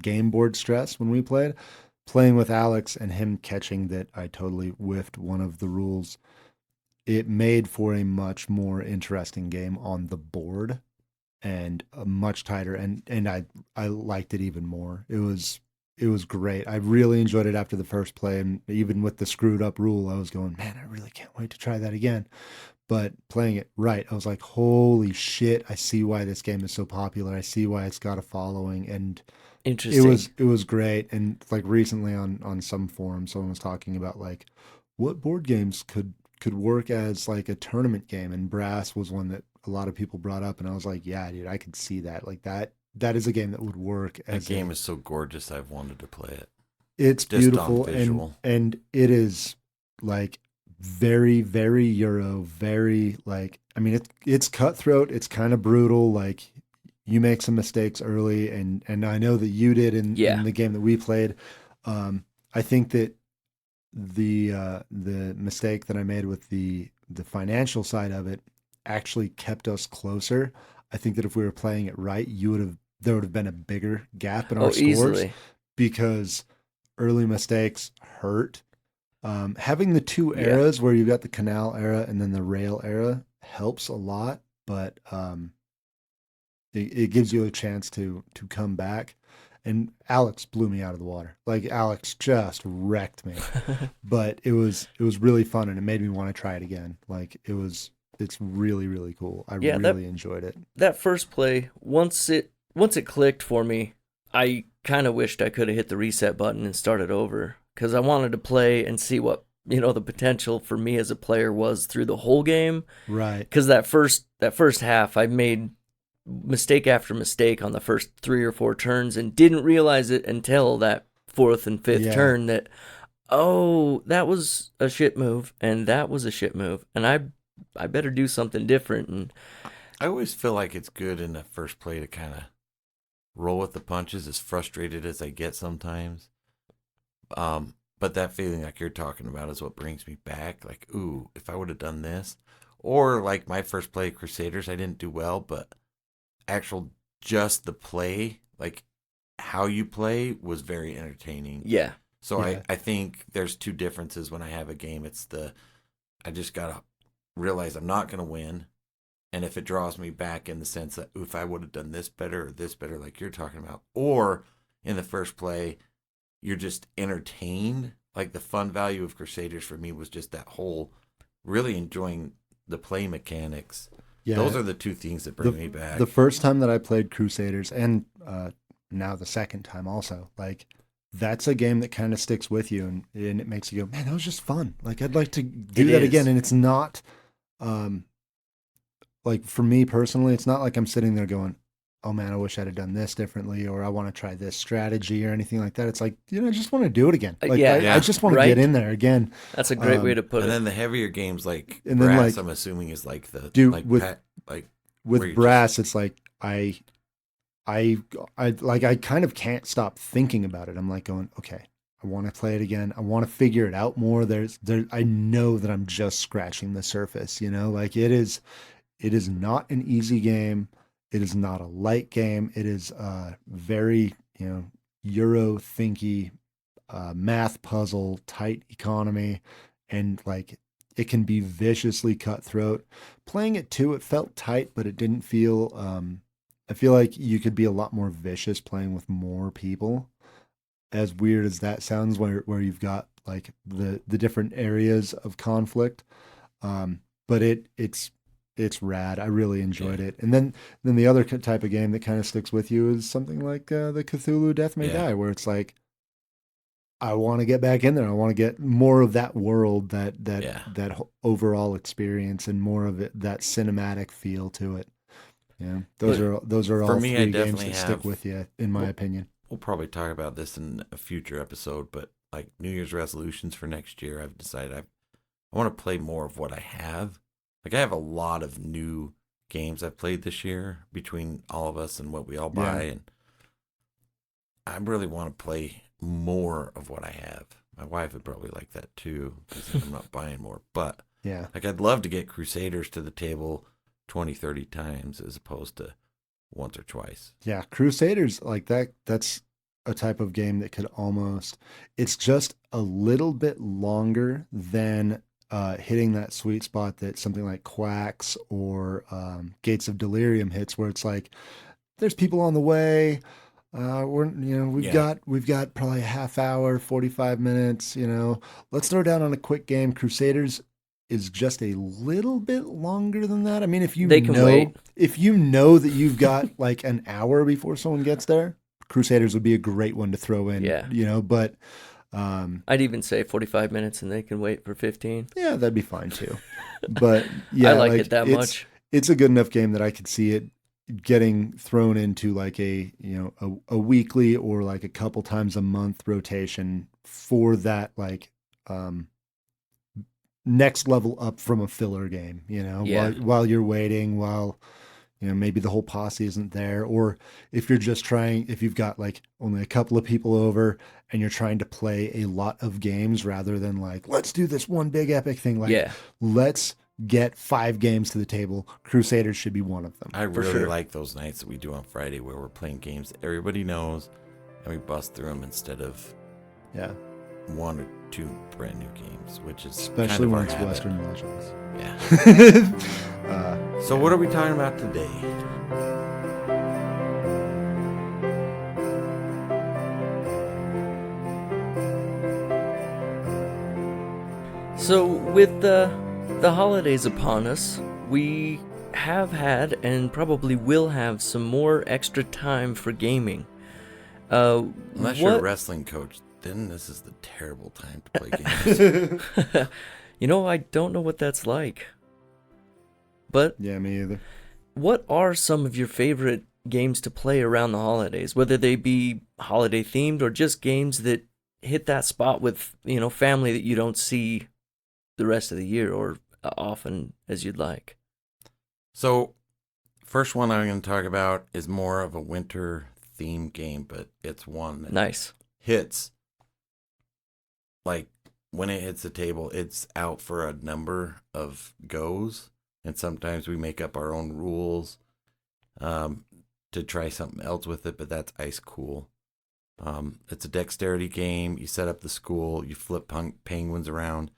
game board stress when we played. Playing with Alex and him catching that I totally whiffed one of the rules, it made for a much more interesting game on the board and a much tighter, and I liked it even more. It was great. I really enjoyed it after the first play, and even with the screwed up rule, I was going, man, I really can't wait to try that again. But playing it right, I was like, holy shit, I see why this game is so popular. I see why it's got a following, and interesting. It was great. And recently on some forum, someone was talking about what board games could work as a tournament game, and Brass was one that a lot of people brought up, and I was like, yeah, dude, I could see that. That is a game that would work as a game is so gorgeous. I've wanted to play it. It's just beautiful and it is very, very Euro, very it's cutthroat. It's kind of brutal. You make some mistakes early, and I know that you did in the game that we played. I think that the mistake that I made with the financial side of it actually kept us closer. I think that if we were playing it right, there would have been a bigger gap in our scores easily. Because early mistakes hurt. Having the two eras where you've got the canal era and then the rail era helps a lot, but it gives you a chance to come back. And Alex blew me out of the water. Alex just wrecked me. But it was really fun, and it made me want to try it again. It's really, really cool. I really enjoyed it. That first play, once it clicked for me, I kind of wished I could have hit the reset button and started over, because I wanted to play and see what the potential for me as a player was through the whole game. Right. Because that first half, I made mistake after mistake on the first 3 or 4 turns and didn't realize it until that 4th and 5th turn that, that was a shit move and that was a shit move and I better do something different. And I always feel like it's good in the first play to kind of roll with the punches, as frustrated as I get sometimes. But that feeling like you're talking about is what brings me back. Like, ooh, if I would have done this. Or like my first play, Crusaders, I didn't do well, but just the play, like how you play was very entertaining. Yeah. So I think there's 2 differences when I have a game. It's I just got to realize I'm not going to win. And if it draws me back in the sense that if I would have done this better, like you're talking about, or in the first play, you're just entertained. Like the fun value of Crusaders for me was just that whole really enjoying the play mechanics. Yeah. Those are the 2 things that bring me back. The first time that I played Crusaders and now the second time also, like that's a game that kind of sticks with you and it makes you go, man, that was just fun. Like I'd like to do that again. And it's not like for me personally, it's not like I'm sitting there going, oh man, I wish I'd have done this differently, or I want to try this strategy or anything like that. It's like, I just want to do it again. Like, I just want to get in there again. That's a great way to put it. And then the heheavier games like and Brass, I'm assuming is like the with Brass, it's like I kind of can't stop thinking about it. I'm like going, okay, I want to play it again. I want to figure it out more. I know that I'm just scratching the surface. Like it is not an easy game. It is not a light game. It is very, Euro thinky, math puzzle, tight economy, and like it can be viciously cutthroat. Playing it too, it felt tight, but it didn't feel. I feel like you could be a lot more vicious playing with more people. As weird as that sounds, where you've got like the different areas of conflict, but it's rad. I really enjoyed it. And then the other type of game that kind of sticks with you is something like the Cthulhu Death May Die, where it's like, I want to get back in there. I want to get more of that world, that overall experience, and more of it, that cinematic feel to it. Yeah, those are all 3 games that stick with you, in my opinion. We'll probably talk about this in a future episode, but like New Year's resolutions for next year, I've decided I want to play more of what I have. Like I have a lot of new games I've played this year between all of us and what we all buy. And I really want to play more of what I have. My wife would probably like that too, because I'm not buying more. But like I'd love to get Crusaders to the table 20, 30 times as opposed to once or twice. Yeah, Crusaders, like that's a type of game that could it's just a little bit longer than hitting that sweet spot that something like Quacks or Gates of Delirium hits, where it's like there's people on the way. We've got probably a half hour, 45 minutes. Let's throw down on a quick game. Crusaders is just a little bit longer than that. I mean, if you know that you've got like an hour before someone gets there, Crusaders would be a great one to throw in. Yeah, but. I'd even say 45 minutes and they can wait for 15. Yeah, that'd be fine too. But yeah, I like it that much. It's a good enough game that I could see it getting thrown into like a weekly or like a couple times a month rotation for that like next level up from a filler game, while you're waiting, while maybe the whole posse isn't there, or if you've got like only a couple of people over and you're trying to play a lot of games rather than like, let's do this one big epic thing. Like, let's get 5 games to the table. Crusaders should be one of them. I really like those nights that we do on Friday where we're playing games that everybody knows and we bust through them instead of 1 or 2 brand new games, which is especially kind of when it's Western Legends. Yeah. So what are we talking about today? So with the holidays upon us, we have had and probably will have some more extra time for gaming. Unless you're a wrestling coach, then this is the terrible time to play games. I don't know what that's like. But Yeah, me either. what are some of your favorite games to play around the holidays? Whether they be holiday themed or just games that hit that spot with, family that you don't see the rest of the year or often as you'd like. So, first one I'm going to talk about is more of a winter themed game, but it's one that Nice. hits. Like, when it hits the table, it's out for a number of goes, and sometimes we make up our own rules to try something else with it, but that's Ice Cool. It's a dexterity game. You set up the school, you flip penguins around.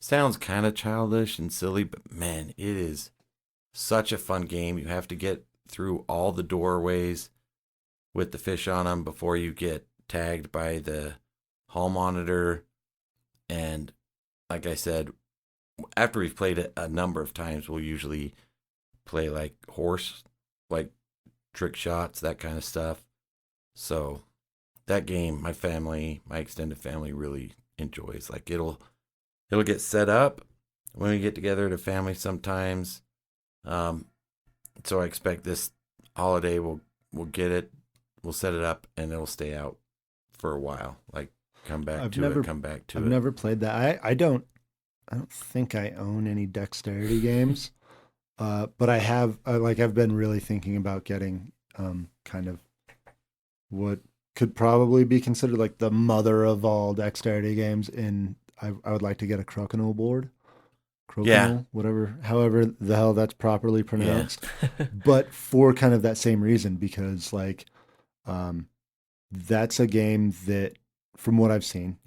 Sounds kind of childish and silly, but man, it is such a fun game. You have to get through all the doorways with the fish on them before you get tagged by the hall monitor. And like I said, after we've played it a number of times, we'll usually play like horse, like trick shots, that kind of stuff. So that game, my extended family really enjoys. Like it'll get set up when we get together at a family sometimes. So I expect this holiday we'll get it, we'll set it up, and it'll stay out for a while. Like come back to it. I've never played that. I don't think I own any dexterity games. But I've been really thinking about getting kind of what could probably be considered like the mother of all dexterity games. I would like to get a crokinole board. Crokinole, however the hell that's properly pronounced. Yeah. But for kind of that same reason, because that's a game that, from what I've seen,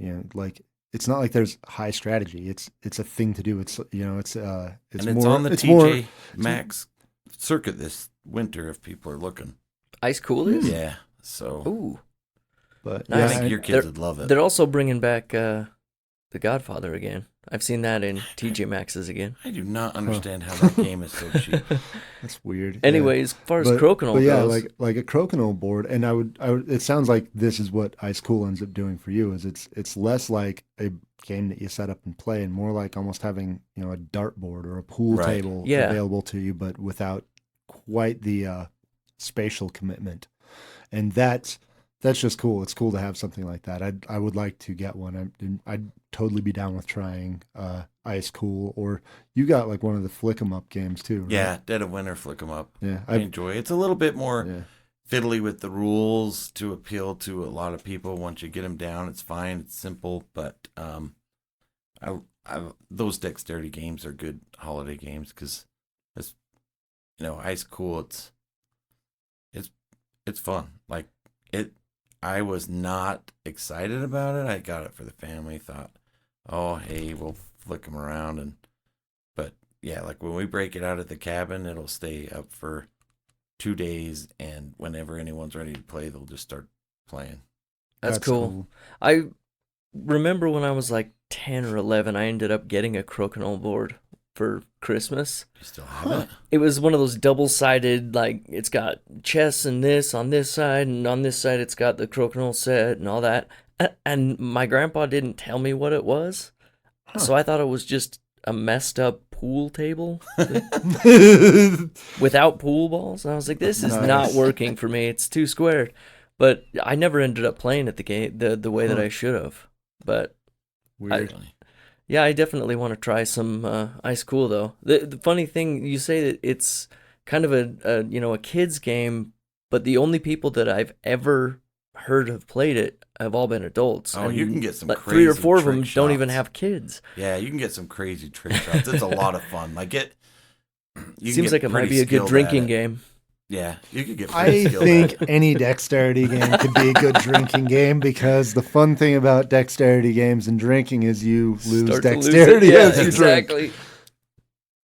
it's not like there's high strategy. It's a thing to do. It's and it's more on the TJ Maxx circuit this winter if people are looking. Ice Cool is? Yeah. So. Ooh. But nice. I think your kids would love it. They're also bringing back The Godfather again. I've seen that in TJ Maxx's again. I do not understand how that game is so cheap. That's weird. Anyways, as far as crokinole goes, like a crokinole board, and I would. It sounds like this is what Ice Cool ends up doing for you. Is it's less like a game that you set up and play, and more like almost having a dartboard or a pool table available to you, but without quite the spatial commitment. And that's just cool. It's cool to have something like that. I would like to get one. I'd totally be down with trying Ice Cool, or you got like one of the Flick 'em Up games too, right? Yeah, Dead of Winter Flick 'em Up. Yeah, I enjoy it. It's a little bit more fiddly with the rules to appeal to a lot of people. Once you get them down, it's fine. It's simple, but those dexterity games are good holiday games because it's Ice Cool. It's fun. Like it. I was not excited about it. I got it for the family. Thought, oh, hey, we'll flick them around. But yeah, like when we break it out at the cabin, it'll stay up for 2 days. And whenever anyone's ready to play, they'll just start playing. That's cool. I remember when I was like 10 or 11, I ended up getting a crokinole board for Christmas. You still have it? It was one of those double-sided, like, it's got chess and this on this side, and on this side it's got the crokinole set and all that. And my grandpa didn't tell me what it was, so I thought it was just a messed up pool table without pool balls. And I was like, this is not working for me. It's too squared. But I never ended up playing it the way that I should have. But weird. I definitely want to try some Ice Cool though. The funny thing, you say that it's kind of a kid's game, but the only people that I've ever heard have played it have all been adults. Oh, you can get some like crazy 3 or 4 of them shots. don't even have kids. Yeah, you can get some crazy trick shots. It's a lot of fun. Like seems like it might be a good drinking game. Yeah, you could get. I think any dexterity game could be a good drinking game because the fun thing about dexterity games and drinking is you lose dexterity as you exactly. drink.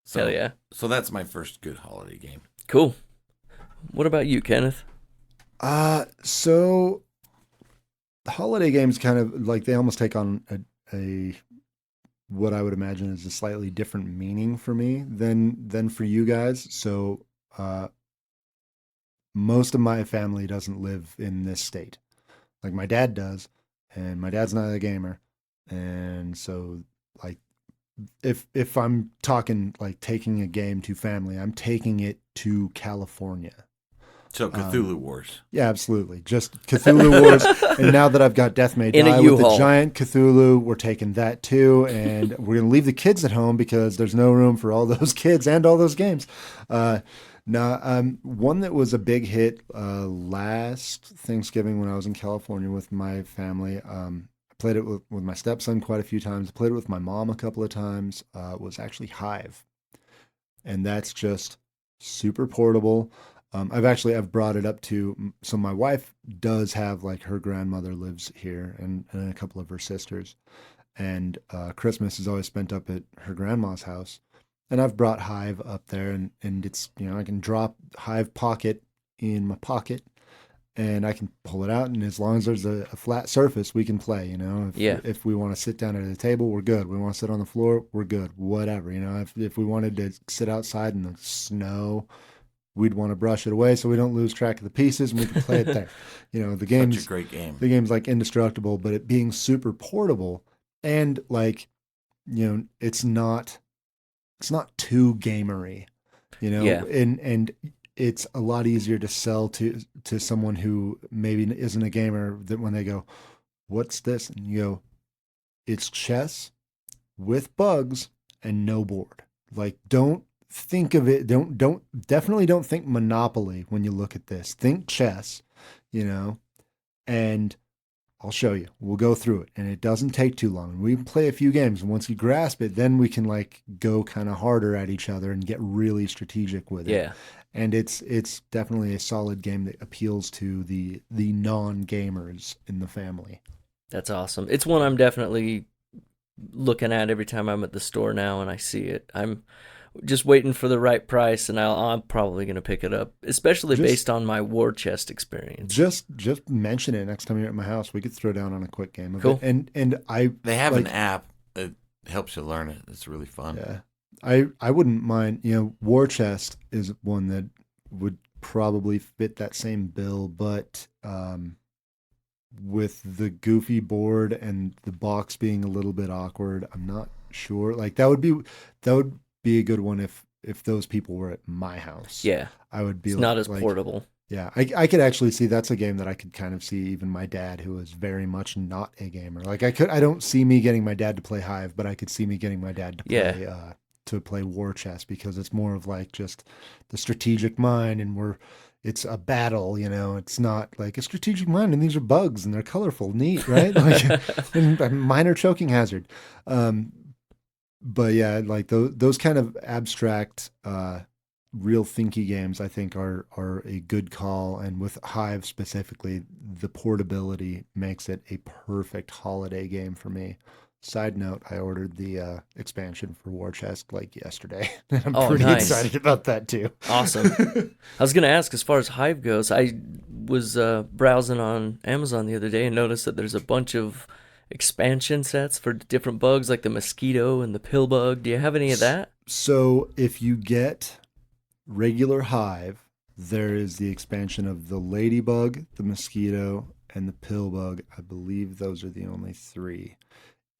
So, hell yeah! So that's my first good holiday game. Cool. What about you, Kenneth? So the holiday games kind of like they almost take on a what I would imagine is a slightly different meaning for me than for you guys. So most of my family doesn't live in this state. Like my dad does, and my dad's not a gamer, and so like if I'm talking like taking a game to family, I'm taking it to California. So Cthulhu Wars. Yeah, absolutely. Just Cthulhu Wars. And now that I've got Death May In a Die with the U-Haul. giant Cthulhu, we're taking that too. And we're going to leave the kids at home because there's no room for all those kids and all those games. One that was a big hit last Thanksgiving when I was in California with my family. I played it with my stepson quite a few times. I played it with my mom a couple of times. Was actually Hive. And that's just super portable. I've brought it up to, so my wife does have like her grandmother lives here and a couple of her sisters, and Christmas is always spent up at her grandma's house, and I've brought Hive up there, and it's, I can drop Hive Pocket in my pocket and I can pull it out, and as long as there's a flat surface, we can play, if we want to sit down at a table, we're good. We want to sit on the floor, we're good. Whatever, if we wanted to sit outside in the snow, we'd want to brush it away so we don't lose track of the pieces, and we can play it there. The game's such a great game. The game's like indestructible, but it being super portable and like, it's not too gamery, Yeah. and it's a lot easier to sell to someone who maybe isn't a gamer, that when they go, "What's this?" and you go, "It's chess with bugs and no board." Like, don't think of it. Definitely don't think Monopoly when you look at this. Think chess, and I'll show you. We'll go through it, and it doesn't take too long. We can play a few games, and once you grasp it, then we can like go kind of harder at each other and get really strategic with it. Yeah. And it's definitely a solid game that appeals to the non-gamers in the family. That's awesome. It's one I'm definitely looking at every time I'm at the store now and I see it. I'm just waiting for the right price, and I'm probably going to pick it up, especially based on my war chest experience. Just mention it next time you're at my house. We could throw down on a quick game of Cool. it. And They have an app that helps you learn it. It's really fun. Yeah. I wouldn't mind, War Chest is one that would probably fit that same bill, but with the goofy board and the box being a little bit awkward, I'm not sure. Like that would be a good one if those people were at my house. Yeah. I would be It's not as portable. Yeah, I could actually see that's a game that I could kind of see even my dad, who is very much not a gamer. Like I don't see me getting my dad to play Hive, but I could see me getting my dad to play War Chess, because it's more of like just the strategic mind, and it's a battle, it's not like a strategic mind, and these are bugs and they're colorful, neat, right? Like and a minor choking hazard. But yeah, like those kind of abstract, real thinky games, I think are a good call. And with Hive specifically, the portability makes it a perfect holiday game for me. Side note, I ordered the expansion for War Chest like yesterday. I'm pretty nice. excited about that too. Awesome. I was going to ask, as far as Hive goes, I was browsing on Amazon the other day and noticed that there's a bunch of expansion sets for different bugs, like the mosquito and the pill bug. Do you have any of that? So if you get regular Hive, there is the expansion of the ladybug, the mosquito, and the pill bug. I believe those are the only three.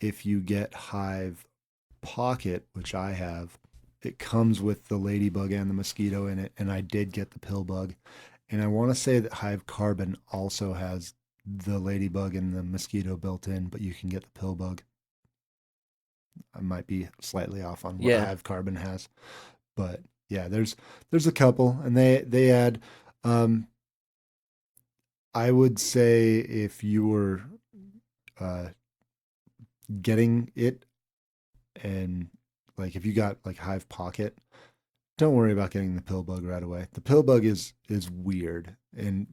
If you get Hive Pocket, which I have, it comes with the ladybug and the mosquito in it, and I did get the pill bug. And I want to say that Hive Carbon also has the ladybug and the mosquito built in, but you can get the pill bug. I might be slightly off on what Hive Carbon has, but yeah, there's a couple, and they add. I would say if you were getting it, and like if you got like Hive Pocket, don't worry about getting the pill bug right away. The pill bug is weird, and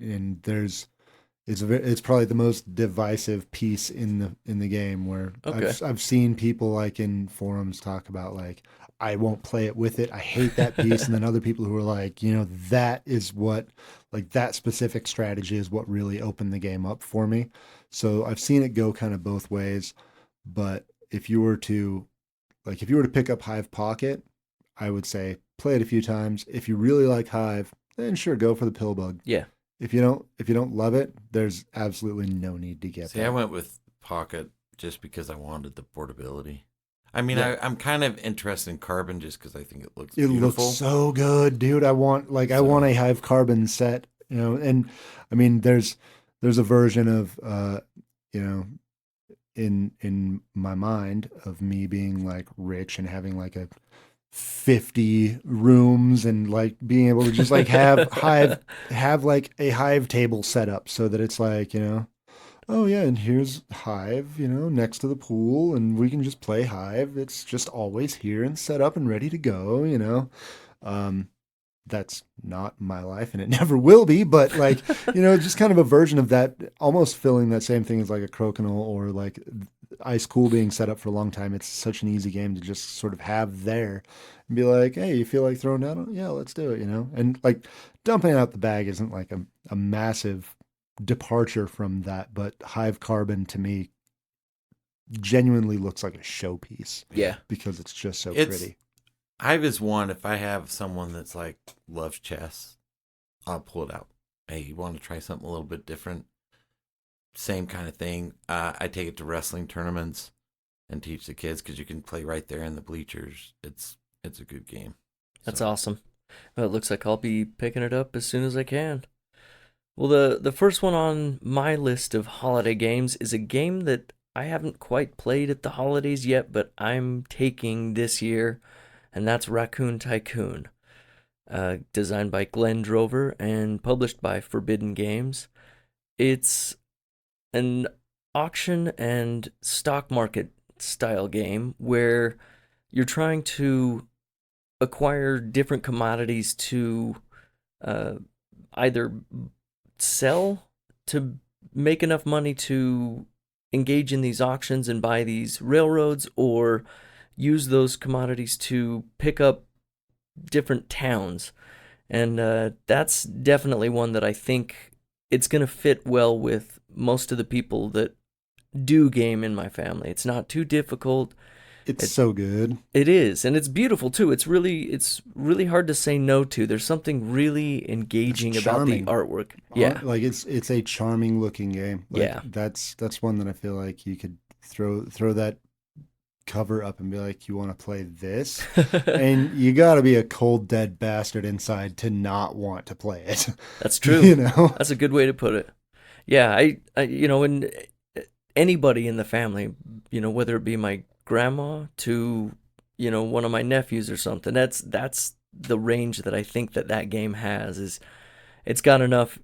it's probably the most divisive piece in the game, where I've seen people like in forums talk about like, I won't play it with it, I hate that piece, and then other people who are like, that is what, like that specific strategy is what really opened the game up for me. So I've seen it go kind of both ways. But if you were to pick up Hive Pocket, I would say play it a few times. If you really like Hive, then sure, go for the pill bug. Yeah. If you don't love it, there's absolutely no need to get I went with pocket just because I wanted the portability. I mean, Yeah. I'm kind of interested in carbon just because I think it looks It beautiful. looks so good, dude. I want a Hive carbon set, and I mean there's a version of you know, in my mind of me being like rich and having like a 50 rooms and like being able to just like have like a Hive table set up so that it's like, oh yeah, and here's Hive, next to the pool, and we can just play Hive. It's just always here and set up and ready to go. Um, that's not my life, and it never will be. But like, just kind of a version of that, almost feeling that same thing as like a Crokinole or like Ice Cool being set up for a long time. It's such an easy game to just sort of have there and be like, hey, you feel like throwing down? Yeah, let's do it. And like dumping out the bag isn't like a massive departure from that, but Hive Carbon to me genuinely looks like a showpiece. Yeah, because it's just so It's- pretty. Hive is one. If I have someone that's like loves chess, I'll pull it out. Hey, you want to try something a little bit different? Same kind of thing. I take it to wrestling tournaments and teach the kids because you can play right there in the bleachers. It's a good game. that's So, awesome. Well, it looks like I'll be picking it up as soon as I can. Well, the first one on my list of holiday games is a game that I haven't quite played at the holidays yet, but I'm taking this year, and that's Raccoon Tycoon, designed by Glenn Drover and published by Forbidden Games. It's an auction and stock market style game where you're trying to acquire different commodities to either sell to make enough money to engage in these auctions and buy these railroads, or use those commodities to pick up different towns. And that's definitely one that I think it's going to fit well with most of the people that do game in my family. It's not too difficult. It's so good. It is, and it's beautiful too. It's really hard to say no to. There's something really engaging about the charming. artwork. Yeah. Like it's a charming looking game. Like, Yeah. That's one that I feel like you could throw that cover up and be like, you want to play this? And you got to be a cold dead bastard inside to not want to play it. That's true. That's a good way to put it. Yeah, I and anybody in the family, whether it be my grandma to, one of my nephews or something, that's the range that I think that game has. Is it's got enough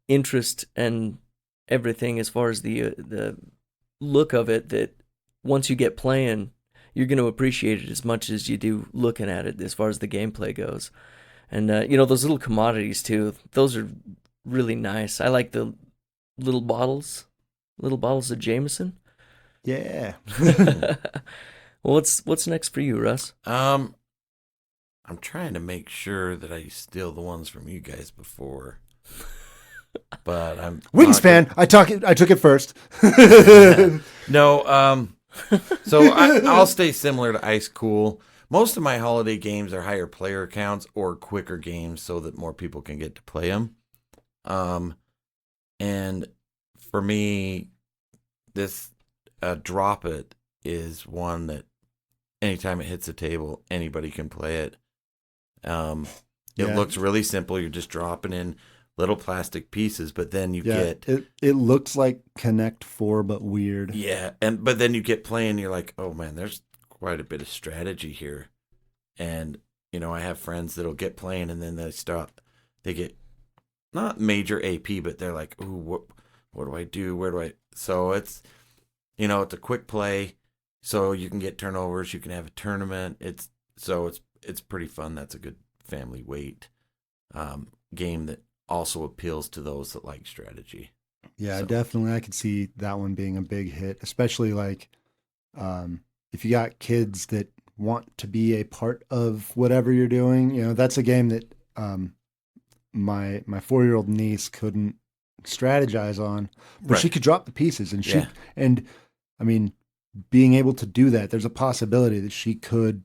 interest and everything as far as the look of it that once you get playing, you're going to appreciate it as much as you do looking at it as far as the gameplay goes. And those little commodities too, those are really nice. I like the little bottles of Jameson. Yeah. Well, what's next for you, Russ? I'm trying to make sure that I steal the ones from you guys before, but I'm Wingspan. I took it first. No. So I'll stay similar to Ice Cool. Most of my holiday games are higher player counts or quicker games so that more people can get to play them. And for me, this Drop It is one that anytime it hits a table, anybody can play it. It Yeah. looks really simple. You're just dropping in little plastic pieces, but then you get it looks like Connect 4 but weird. but then you get playing, you're like, oh man, there's quite a bit of strategy here. And I have friends that'll get playing and then they get not major AP, but they're like, ooh, what do I do? Where do I? So it's it's a quick play, so you can get turnovers, you can have a tournament. It's pretty fun. That's a good family weight game that also appeals to those that like strategy. Yeah, So- definitely. I could see that one being a big hit, especially like if you got kids that want to be a part of whatever you're doing. That's a game that my 4-year-old niece couldn't strategize on, but she Right. could drop the pieces, and Yeah. I mean, being able to do that, there's a possibility that she could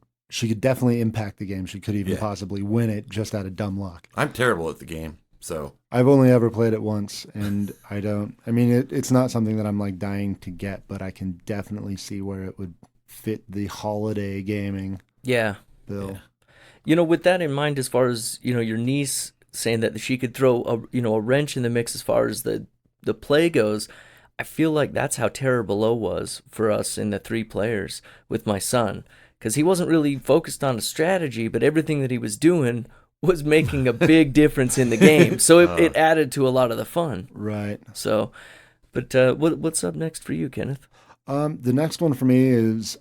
definitely impact the game. She could even Yeah. possibly win it just out of dumb luck. I'm terrible at the game. So I've only ever played it once, and I mean, it's not something that I'm like dying to get, but I can definitely see where it would fit the holiday gaming Yeah. bill. With that in mind, as far as, your niece saying that she could throw a wrench in the mix as far as the play goes, I feel like that's how Terror Below was for us in the 3 players with my son. Because he wasn't really focused on a strategy, but everything that he was doing was making a big difference in the game. So it added to a lot of the fun. Right. So, but what's up next for you, Kenneth? The next one for me is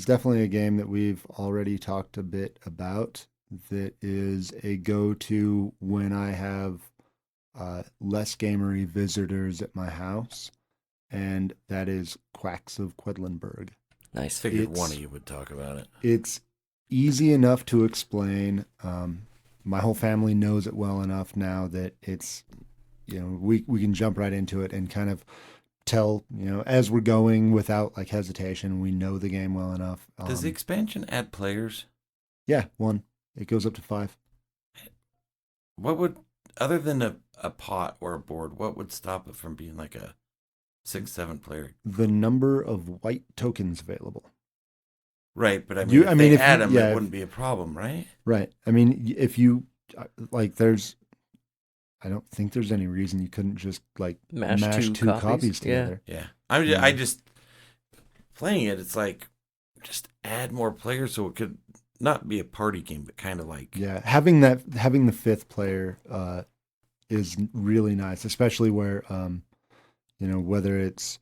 definitely a game that we've already talked a bit about. That is a go-to when I have less gamery visitors at my house, and that is Quacks of Quedlinburg. Nice. Figured one of you would talk about it. It's easy enough to explain. My whole family knows it well enough now that it's, we can jump right into it and kind of tell, as we're going without like hesitation. We know the game well enough. Does the expansion add players? Yeah, 1. It goes up to 5. What would, other than a pot or a board, what would stop it from being like a 6, 7 player? The number of white tokens available. Right, but I mean, if they add them, it wouldn't be a problem, right? Right. I mean, if you, like, I don't think there's any reason you couldn't just, like, mash two copies together. Yeah. I just, playing it, it's like, just add more players so it could not be a party game, but kind of like. Yeah, having the 5th player is really nice, especially where, whether it's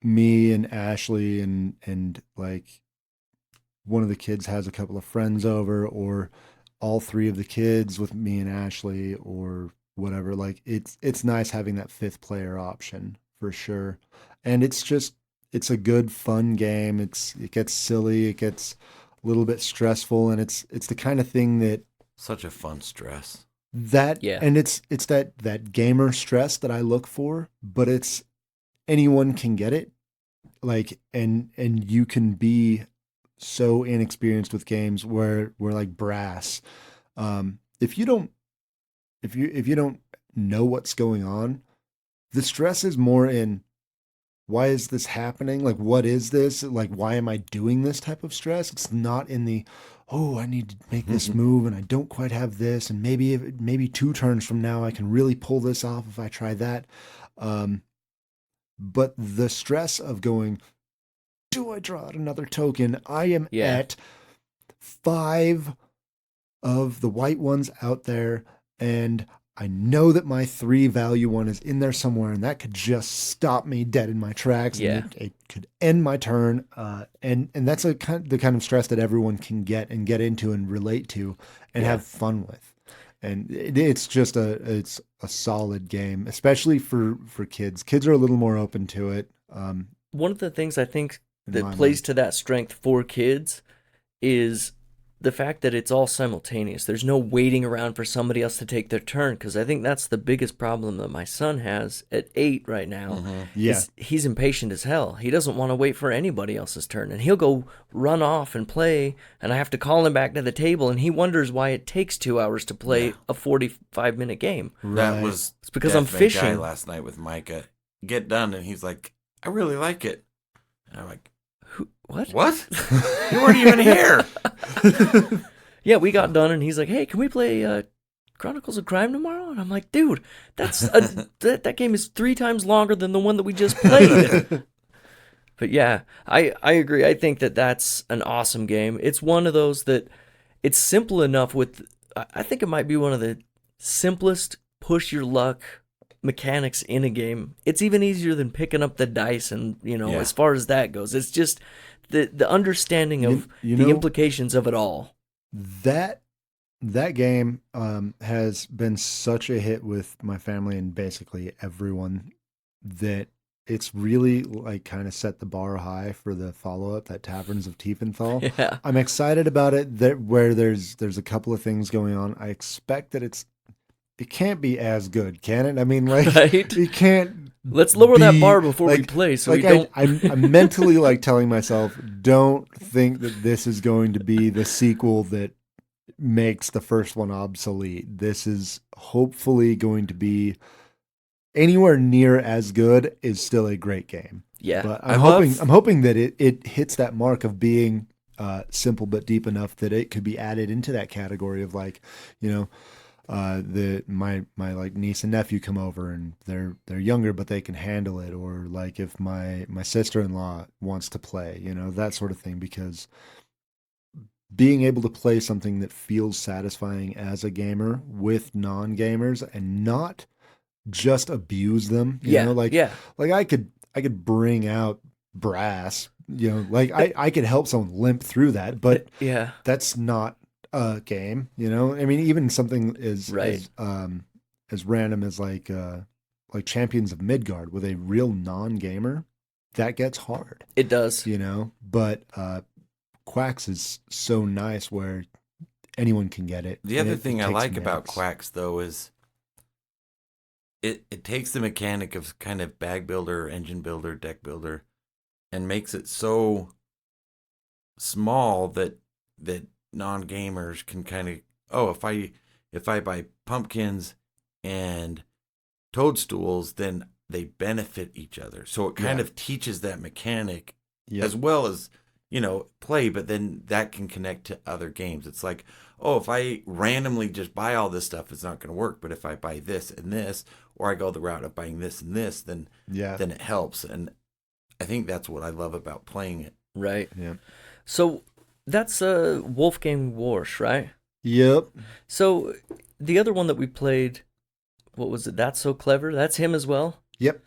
me and Ashley and like one of the kids has a couple of friends over, or all 3 of the kids with me and Ashley, or whatever. Like it's nice having that 5th player option for sure. And it's a good fun game. It gets silly, it gets a little bit stressful, and it's the kind of thing that such a fun stress. And it's that gamer stress that I look for, but it's anyone can get it. Like and you can be so inexperienced with games where we're like brass. If you don't know what's going on, the stress is more in why is this happening? Like, what is this? Like, why am I doing this type of stress? It's not in the, oh, I need to make this move and I don't quite have this. And maybe 2 turns from now, I can really pull this off if I try that. But the stress of going, do I draw out another token? I am at 5 of the white ones out there, and I know that my 3 value one is in there somewhere, and that could just stop me dead in my tracks. Yeah. And it could end my turn. And that's the kind of stress that everyone can get into and relate to and have fun with. And it's just it's a solid game, especially for kids. Kids are a little more open to it. One of the things I think that plays to that strength for kids is the fact that it's all simultaneous. There's no waiting around for somebody else to take their turn, because I think that's the biggest problem that my son has at 8 right now. He's impatient as hell. He doesn't want to wait for anybody else's turn, and he'll go run off and play, and I have to call him back to the table, and he wonders why it takes 2 hours to play a 45-minute game. That was it's because I'm fishing. Guy last night with Micah. Get done, and he's like, I really like it. And I'm like, What? You weren't even here. Yeah, we got done, and he's like, "Hey, can we play Chronicles of Crime tomorrow?" And I'm like, "Dude, that game is 3 times longer than the one that we just played." But yeah, I agree. I think that's an awesome game. It's one of those that it's simple enough with. I think it might be one of the simplest push your luck mechanics in a game. It's even easier than picking up the dice, and as far as that goes, it's just the understanding of the implications of it all. That game has been such a hit with my family and basically everyone that it's really like kind of set the bar high for the follow-up, that Taverns of Tiefenthal. Yeah. I'm excited about it. Where there's a couple of things going on. I expect that it can't be as good, can it? I mean, like, right? It can't. Let's lower that bar before we play, so we don't. I'm mentally like telling myself, don't think that this is going to be the sequel that makes the first one obsolete. This is hopefully going to be anywhere near as good, is still a great game. Yeah. But I I'm hoping that it hits that mark of being simple but deep enough that it could be added into that category of like, you know, my like niece and nephew come over and they're younger but they can handle it, or like if my sister-in-law wants to play, you know, that sort of thing, because being able to play something that feels satisfying as a gamer with non-gamers and not just abuse them, you know, like I could bring out brass, you know, like I could help someone limp through that, but yeah. that's not a game, you know. I mean, even something as random as like Champions of Midgard with a real non-gamer, that gets hard. It does. You know, but Quacks is so nice where anyone can get it. The other thing I like minutes. about Quacks though is it takes the mechanic of kind of bag builder, engine builder, deck builder, and makes it so small that non-gamers can kind of, if I buy pumpkins and toadstools, then they benefit each other. So it kind of teaches that mechanic as well as, you know, play, but then that can connect to other games. It's like, oh, if I randomly just buy all this stuff, it's not going to work. But if I buy this and this, or I go the route of buying this and this, then it helps. And I think that's what I love about playing it. Right. Yeah. So that's Wolfgang Warsch, right? Yep. So the other one that we played, what was it? That's So Clever? That's him as well? Yep.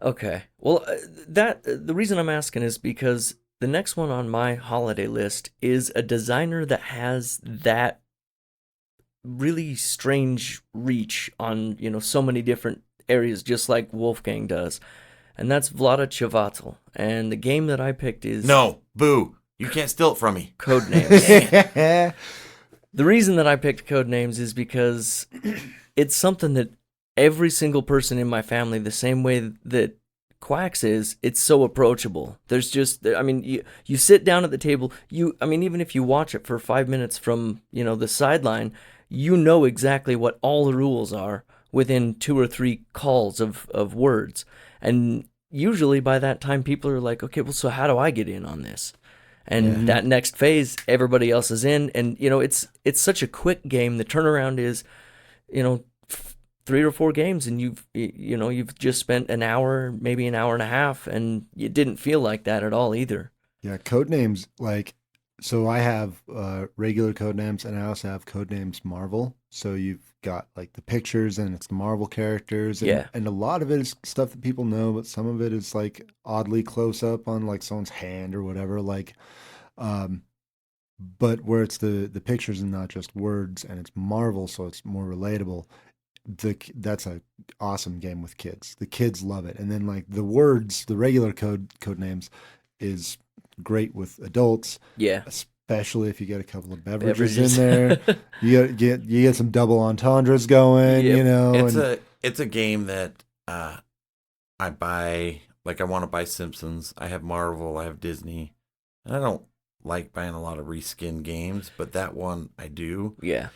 Okay. Well, the reason I'm asking is because the next one on my holiday list is a designer that has that really strange reach on, you know, so many different areas, just like Wolfgang does. And that's Vlada Chvátil. And the game that I picked is... No, boo. You can't steal it from me. Codenames. The reason that I picked Codenames is because it's something that every single person in my family, the same way that Quacks is, it's so approachable. There's just, I mean, you sit down at the table, even if you watch it for 5 minutes from, you know, the sideline, you know exactly what all the rules are within 2 or 3 calls of words. And usually by that time, people are like, okay, well, so how do I get in on this? And that next phase, everybody else is in. And, you know, it's such a quick game. The turnaround is, you know, 3 or 4 games, and you've just spent an hour, maybe an hour and a half, and it didn't feel like that at all either. Yeah, Codenames, like, so I have regular Codenames, and I also have Codenames Marvel. So you've got like the pictures, and it's the Marvel characters, and a lot of it is stuff that people know, but some of it is like oddly close up on like someone's hand or whatever, like, but where it's the pictures and not just words, and it's Marvel, so it's more relatable. That's a awesome game with kids. The kids love it. And then like the words, the regular code names is great with adults. Yeah. Especially if you get a couple of beverages in there. you get some double entendres going, you know. It's a game that I buy, like I want to buy Simpsons. I have Marvel, I have Disney. And I don't like buying a lot of reskin games, but that one I do. Yeah.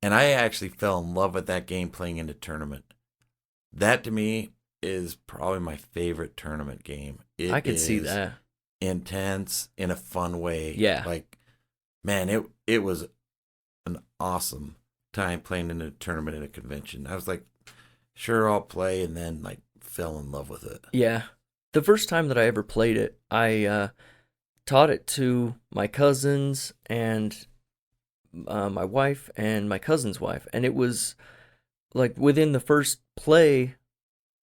And I actually fell in love with that game playing in a tournament. That to me is probably my favorite tournament game. I could see that. Intense in a fun way. Yeah. Like, man, it was an awesome time playing in a tournament at a convention. I was like, sure, I'll play, and then like fell in love with it. Yeah. The first time that I ever played it, I taught it to my cousins and my wife and my cousin's wife, and it was like within the first play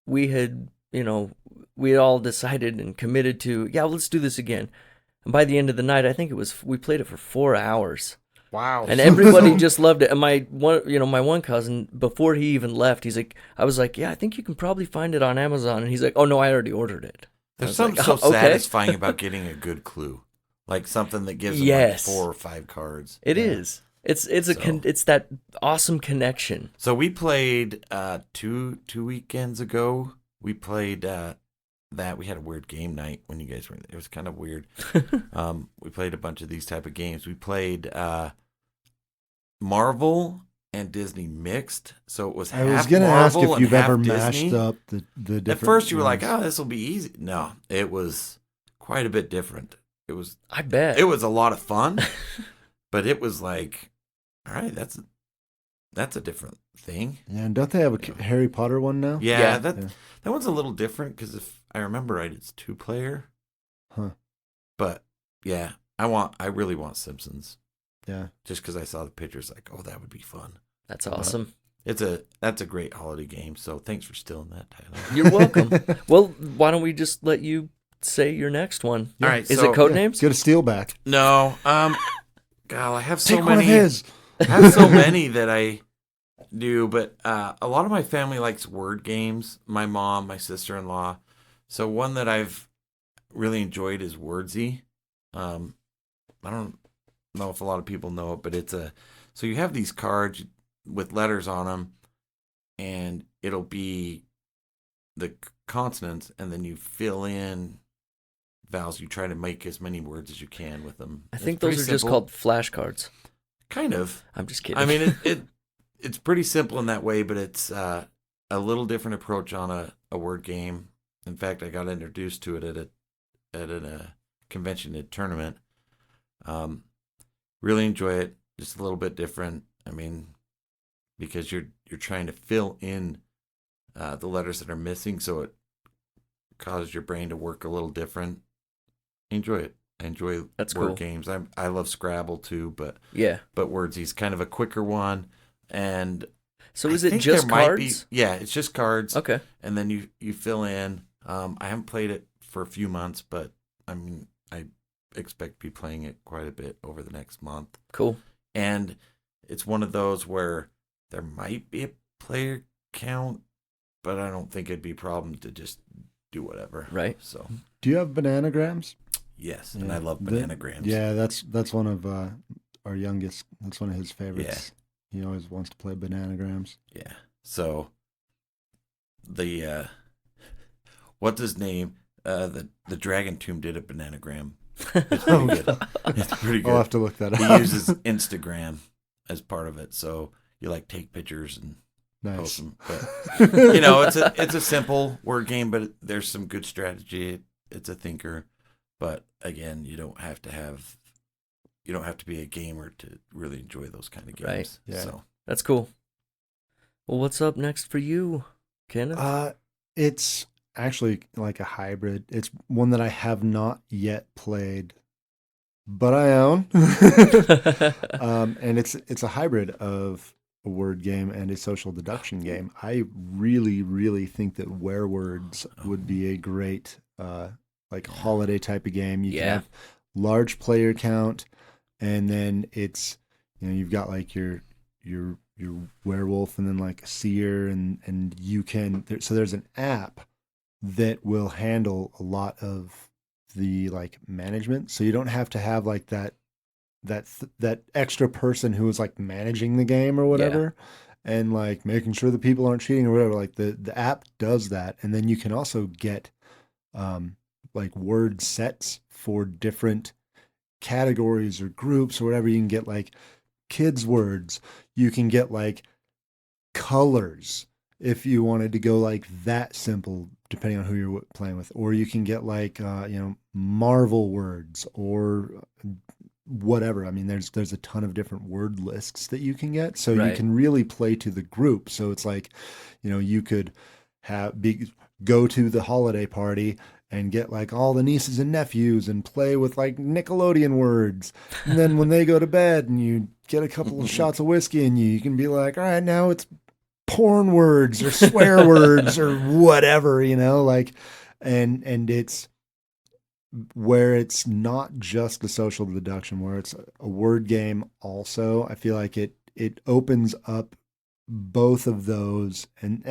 we had all decided and committed to, let's do this again. And by the end of the night, I think we played it for 4 hours. Wow. And everybody just loved it. And my one cousin, before he even left, I was like, I think you can probably find it on Amazon. And he's like, oh no, I already ordered it. There's something satisfying about getting a good clue. Like something that gives them like 4 or 5 cards. It is. It's that awesome connection. So we played 2 weekends ago. We played that. We had a weird game night when you guys were there. It was kind of weird. We played a bunch of these type of games. We played Marvel and Disney mixed, so it was I was half going to ask Marvel if and you've half ever Disney. mashed up the different. At first, you were like, ones. "Oh, this will be easy." No, it was quite a bit different. It was I bet. it was a lot of fun, but it was like, all right, that's a different thing. Yeah, and don't they have a Harry Potter one now? Yeah, Yeah. that one's a little different because if I remember right, it's 2-player. Huh. But yeah, I really want Simpsons. Yeah. Just because I saw the pictures, like, oh, that would be fun. That's awesome. That's a great holiday game. So thanks for stealing that, Tyler. You're welcome. Well, why don't we just let you say your next one? All right, Is so- it Codenames? Get a steel back. No, God, I have so Take one of many. his. I have so many that I do, but a lot of my family likes word games. My mom, my sister-in-law. So one that I've really enjoyed is Wordzee. I don't know if a lot of people know it, but so you have these cards with letters on them, and it'll be the consonants, and then you fill in vowels. You try to make as many words as you can with them. I It's think those are pretty just simple. called flashcards. Kind of. I'm just kidding. I mean, it's pretty simple in that way, but it's a little different approach on a word game. In fact, I got introduced to it at a convention at tournament. Really enjoy it. Just a little bit different. I mean, because you're trying to fill in the letters that are missing, so it causes your brain to work a little different. Enjoy it. I enjoy That's word cool. games. I love Scrabble too, but yeah. Wordzee's kind of a quicker one. And So I is it think just there might cards? yeah, it's just cards. Okay. And then you fill in. I haven't played it for a few months, but I mean, I expect to be playing it quite a bit over the next month. Cool. And it's one of those where there might be a player count, but I don't think it'd be a problem to just do whatever. Right. So Do you have bananagrams? yes, and Yeah. I love bananagrams. Yeah, that's one of our youngest. That's one of his favorites. He always wants to play bananagrams. Yeah. So the what's his name? The Dragon Tomb did a bananagram. It's pretty good. It's pretty good. I'll have to look that He up. uses Instagram as part of it, so you like take pictures and post Nice. them. But you know, it's a simple word game, but there's some good strategy. It's a thinker, but again, you don't have to be a gamer to really enjoy those kind of games. Right. Yeah. So That's cool. Well, what's up next for you, Kenneth? It's actually like a hybrid. It's one that I have not yet played, but I own. And it's a hybrid of a word game and a social deduction game. I really, really think that Werewords would be a great holiday type of game. You can Yeah. have large player count, and then it's you've got like your werewolf and then like a seer and you can so there's an app that will handle a lot of the like management, so you don't have to have like that extra person who is like managing the game or whatever and like making sure that people aren't cheating or whatever. Like the app does that, and then you can also get like word sets for different categories or groups or whatever. You can get like kids words, you can get like colors if you wanted to go like that simple, depending on who you're playing with, or you can get like Marvel words or whatever. I mean, there's a ton of different word lists that you can get, so you Right. can really play to the group. So it's like, you could go to the holiday party and get like all the nieces and nephews and play with like Nickelodeon words. And then when they go to bed and you get a couple of shots of whiskey in you can be like, all right, now it's porn words or swear words or whatever, like, and it's where it's not just the social deduction, where it's a word game also. I feel like it opens up both of those, and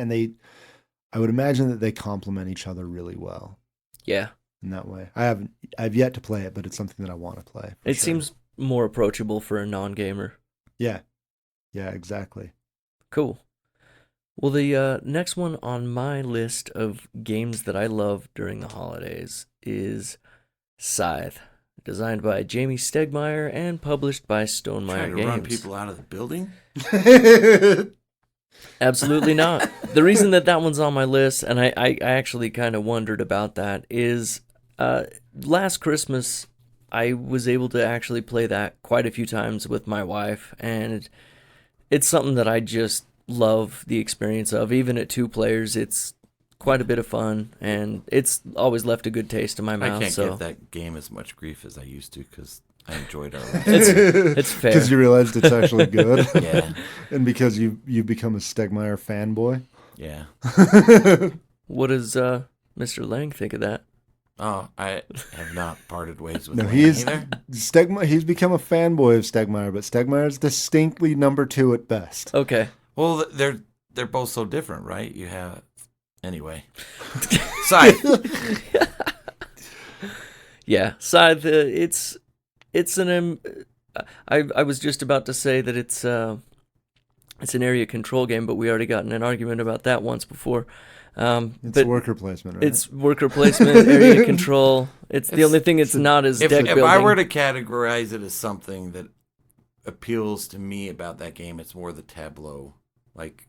I would imagine that they complement each other really well Yeah. in that way. I've yet to play it, but it's something that I want to play. for It sure. seems more approachable for a non-gamer. Yeah, exactly. Cool. Well, the next one on my list of games that I love during the holidays is Scythe. designed by Jamie Stegmaier and published by Stonemaier Trying to Games. run people out of the building? Absolutely not. The reason that one's on my list, and I actually kind of wondered about that, is last Christmas I was able to actually play that quite a few times with my wife, and it's something that I just love the experience of. Even at 2 players, it's quite a bit of fun, and it's always left a good taste in my mouth. I can't so give that game as much grief as I used to because I enjoyed our it's fair. Because you realized it's actually good. Yeah. And because you become a Stegmaier fanboy. Yeah. What does Mr. Lang think of that? Oh, I have not parted ways with No, Lang he's either. He's become a fanboy of Stegmaier, but Stegmaier's distinctly number 2 at best. Okay. Well, they're both so different, right? You have anyway. Scythe. Yeah, Scythe. It's an. I was just about to say that it's an area control game, but we already got in an argument about that once before. It's but worker placement, right? it's worker placement, area control. It's the only thing it's not as deck building. If I were to categorize it as something that appeals to me about that game, it's more the tableau, like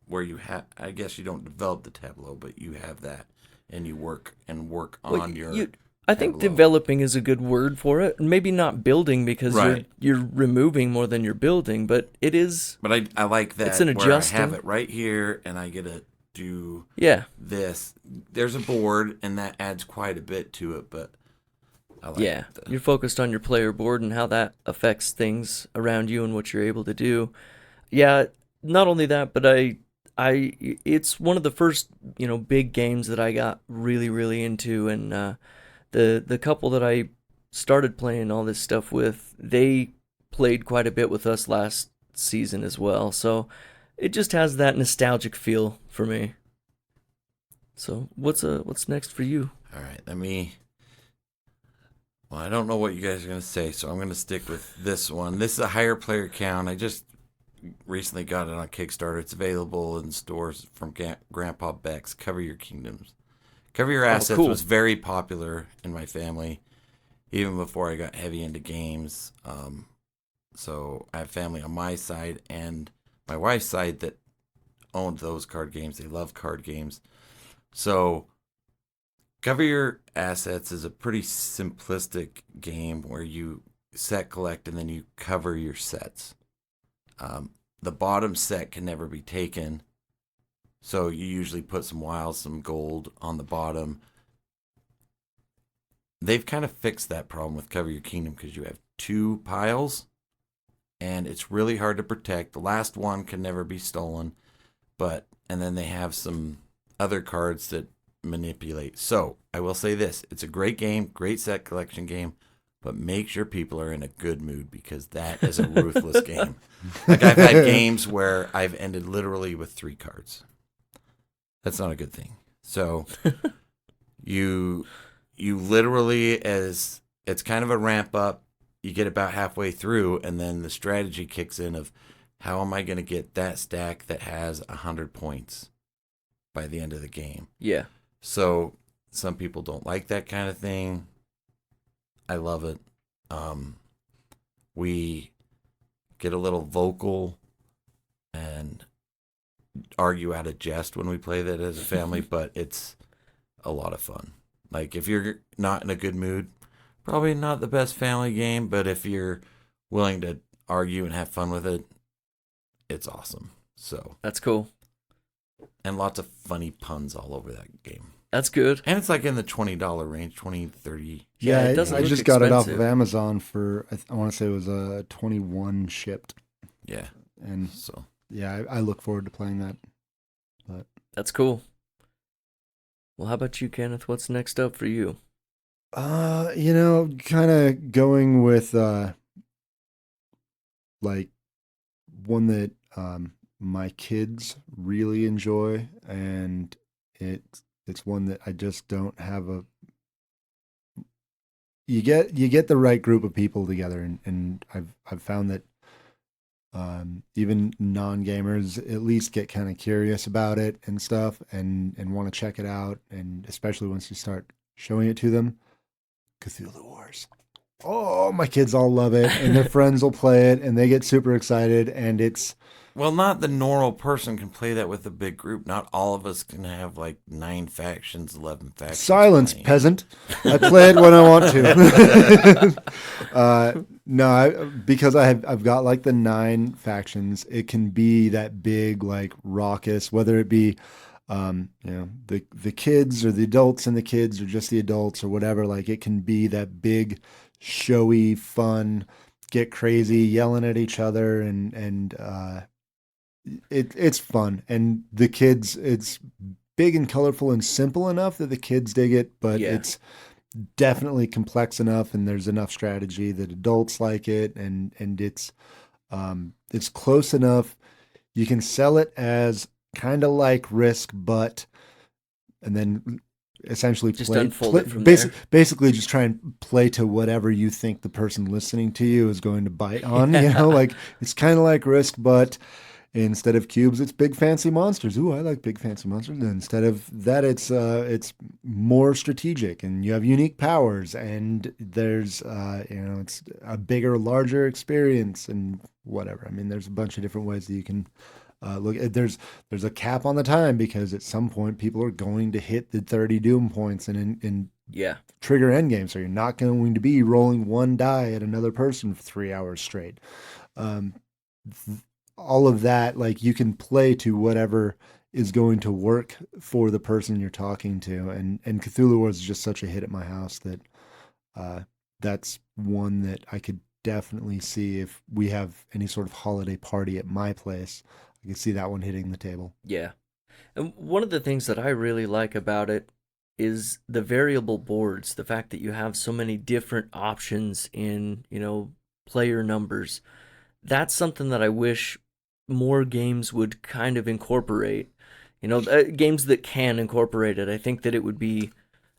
where you have. I guess you don't develop the tableau, but you have that, and you work on your. I think tableau. developing is a good word for it. Maybe not building because Right. you're removing more than you're building, but it is. But I like that. It's an where I adjusting. have it right here, and I get to do Yeah. this. There's a board, and that adds quite a bit to it. But I like Yeah, you're focused on your player board and how that affects things around you and what you're able to do. Yeah, not only that, but it's one of the first big games that I got really really into, and the couple that I started playing all this stuff with, they played quite a bit with us last season as well. So it just has that nostalgic feel for me. So what's next for you? All right, Well, I don't know what you guys are going to say, so I'm going to stick with this one. This is a higher player count. I just recently got it on Kickstarter. It's available in stores from Grandpa Beck's Cover Your Kingdoms. Cover Your Assets cool. was very popular in my family, even before I got heavy into games. So I have family on my side and my wife's side that owned those card games. They love card games. So Cover Your Assets is a pretty simplistic game where you set, collect, and then you cover your sets. The bottom set can never be taken, so you usually put some wilds, some gold on the bottom. They've kind of fixed that problem with Cover Your Kingdom because you have 2 piles, and it's really hard to protect. The last one can never be stolen, and then they have some other cards that manipulate. So I will say this: it's a great game, great set collection game, but make sure people are in a good mood because that is a ruthless game. Like I've had games where I've ended literally with 3 cards. That's not a good thing. So you literally, as it's kind of a ramp up, you get about halfway through, and then the strategy kicks in of how am I going to get that stack that has 100 points by the end of the game. Yeah. So some people don't like that kind of thing. I love it. We get a little vocal and argue out of jest when we play that as a family, but it's a lot of fun. Like if you're not in a good mood, probably not the best family game, but if you're willing to argue and have fun with it, it's awesome. So That's cool. and lots of funny puns all over that game. That's good. And it's like in the $20 range, 20, 30. Yeah, it I doesn't look just got it off expensive. of Amazon for, I want to say it was 21 shipped. Yeah. And So yeah, I look forward to playing that. That's cool. Well, how about you, Kenneth? What's next up for you? Kind of going with like one that my kids really enjoy, and it's one that I just don't have a. You get the right group of people together, and I've found that even non-gamers at least get kind of curious about it and stuff, and want to check it out, and especially once you start showing it to them. Cthulhu Wars. Oh, my kids all love it, and their friends will play it, and they get super excited, and it's... Well, not the normal person can play that with a big group. Not all of us can have like 9 factions, 11 factions. Silence, playing. peasant. I play it when I want to. No, because I've got like the 9 factions. It can be that big, like raucous, whether it be, the kids or the adults and the kids or just the adults or whatever. Like it can be that big, showy, fun, get crazy, yelling at each other, and it's fun. And the kids, it's big and colorful and simple enough that the kids dig it, but it's definitely complex enough, and there's enough strategy that adults like it, and it's close enough. You can sell it as kind of like Risk, but and then essentially just unfold it from there. Basically just try and play to whatever you think the person listening to you is going to bite on. Like it's kind of like Risk, but instead of cubes, it's big fancy monsters. Ooh, I like big fancy monsters. And instead of that, it's more strategic, and you have unique powers, and there's it's a bigger, larger experience, and whatever. I mean, there's a bunch of different ways that you can look at. There's a cap on the time, because at some point people are going to hit the 30 doom points and trigger end game, so you're not going to be rolling one die at another person for 3 hours straight. All of that, like you can play to whatever is going to work for the person you're talking to, and Cthulhu Wars is just such a hit at my house that that's one that I could definitely see if we have any sort of holiday party at my place. I could see that one hitting the table. Yeah. And one of the things that I really like about it is the variable boards, the fact that you have so many different options in, player numbers. That's something that I wish more games would kind of incorporate. Games that can incorporate it. I think that it would be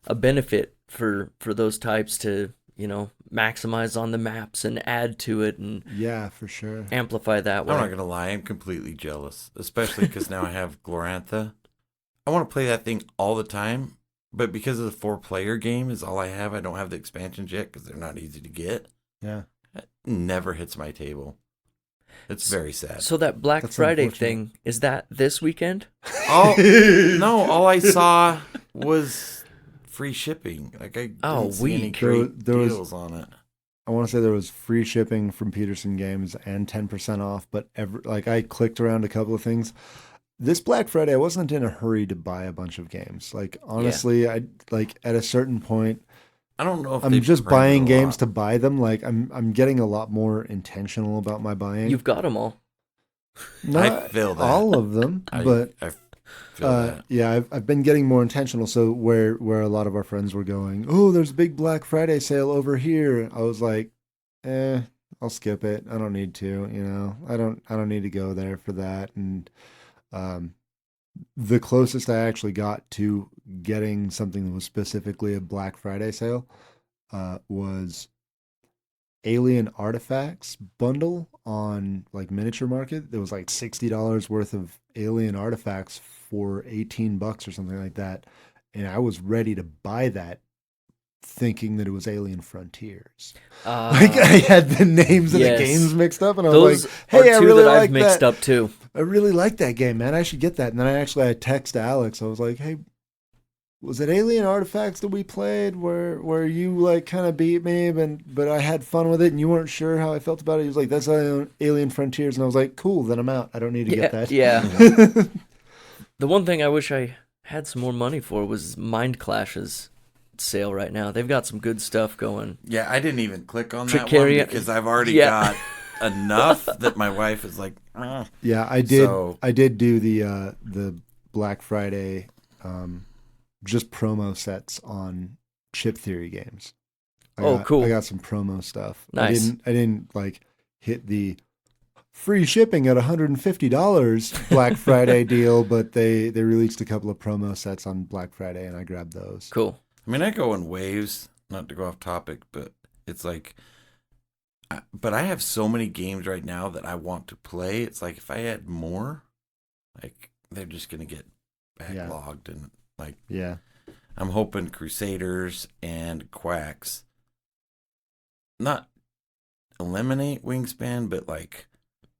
a benefit for those types to, maximize on the maps and add to it, and yeah, for sure, amplify that way. I'm not gonna lie, I'm completely jealous, especially because now I have Glorantha. I want to play that thing all the time, but because of the 4-player game is all I have, I don't have the expansions yet because they're not easy to get. Yeah, it never hits my table. It's very sad. So that Black Friday thing, is that this weekend? No, all I saw was free shipping. Like I didn't see any great deals on it. I want to say there was free shipping from Peterson Games and 10% off, but I clicked around a couple of things. This Black Friday, I wasn't in a hurry to buy a bunch of games. Like honestly, I at a certain point, I don't know if I'm just buying games to buy them. Like I'm getting a lot more intentional about my buying. You've got them all. Not I feel that. all of them, but I feel that. Yeah, I've been getting more intentional. So where a lot of our friends were going, oh, there's a big Black Friday sale over here. I was like, I'll skip it. I don't need to. I don't need to go there for that. And the closest I actually got to getting something that was specifically a Black Friday sale was Alien Artifacts bundle on like Miniature Market. There was like $60 worth of Alien Artifacts for $18 or something like that. And I was ready to buy that thinking that it was Alien Frontiers. I had the names of the games mixed up, and I was like, hey, I really like that. I've mixed up too. I really like that game, man. I should get that. And then I text Alex. I was like, hey, was it Alien Artifacts that we played where you like kind of beat me, but I had fun with it and you weren't sure how I felt about it? He was like, that's Alien Frontiers. And I was like, cool, then I'm out. I don't need to get that. Yeah. The one thing I wish I had some more money for was Mind Clashes sale right now. They've got some good stuff going. Yeah, I didn't even click on that one because I've already got enough that my wife is like, Yeah, I did. So, I did do the Black Friday just promo sets on Chip Theory games. Cool. I got some promo stuff. Nice. I didn't like hit the free shipping at $150 Black Friday deal, but they released a couple of promo sets on Black Friday, and I grabbed those. Cool. I mean, I go in waves, not to go off topic, but it's like, but I have so many games right now that I want to play. It's like if I had more, like they're just going to get backlogged. And like, yeah, I'm hoping Crusaders and Quacks not eliminate Wingspan, but like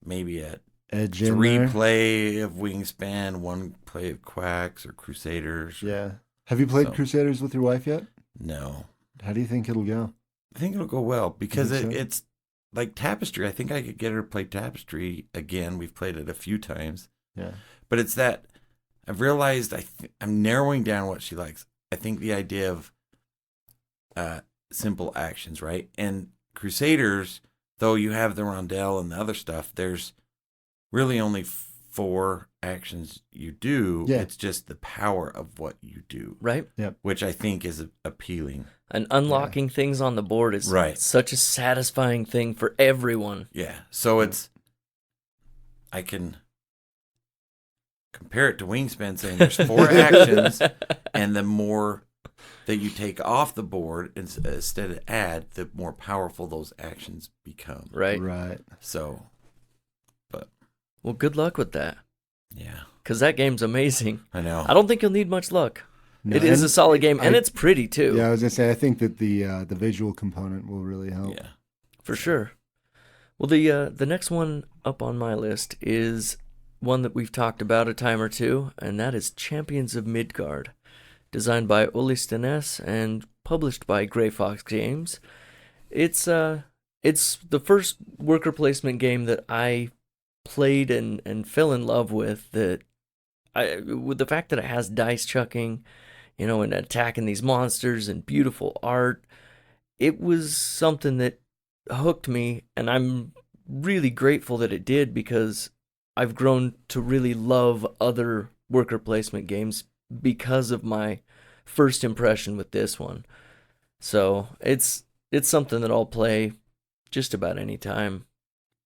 maybe a Edge in 3 there. play of Wingspan, 1 play of Quacks or Crusaders. Yeah. Have you played So- Crusaders with your wife yet? No. How do you think it'll go? I think it'll go well because think so? it's like Tapestry. I think I could get her to play Tapestry again. We've played it a few times. Yeah. But it's that I've realized I'm narrowing down what she likes. I think the idea of simple actions, right? And Crusaders, though you have the rondelle and the other stuff, there's really only 4 actions you do. Yeah. It's just the power of what you do, Right? which I think is appealing. And unlocking things on the board is Right. such a satisfying thing for everyone. Yeah. So I can compare it to Wingspan, saying there's 4 actions, and the more that you take off the board instead of add, the more powerful those actions become. Right. Right. So, Well, good luck with that. yeah, Because that game's amazing. I know. I don't think you'll need much luck. No, It is and a solid game, and I- it's pretty too. Yeah, I was gonna say I think that the visual component will really help. Yeah. For sure. Well, the next one up on my list is one that we've talked about a time or two, and that is Champions of Midgard, designed by Uli Stenes and published by Grey Fox Games. It's the first worker placement game that I played and fell in love with. With the fact that it has dice chucking, and attacking these monsters and beautiful art, it was something that hooked me, and I'm really grateful that it did, because I've grown to really love other worker placement games because of my first impression with this one. So it's something that I'll play just about any time.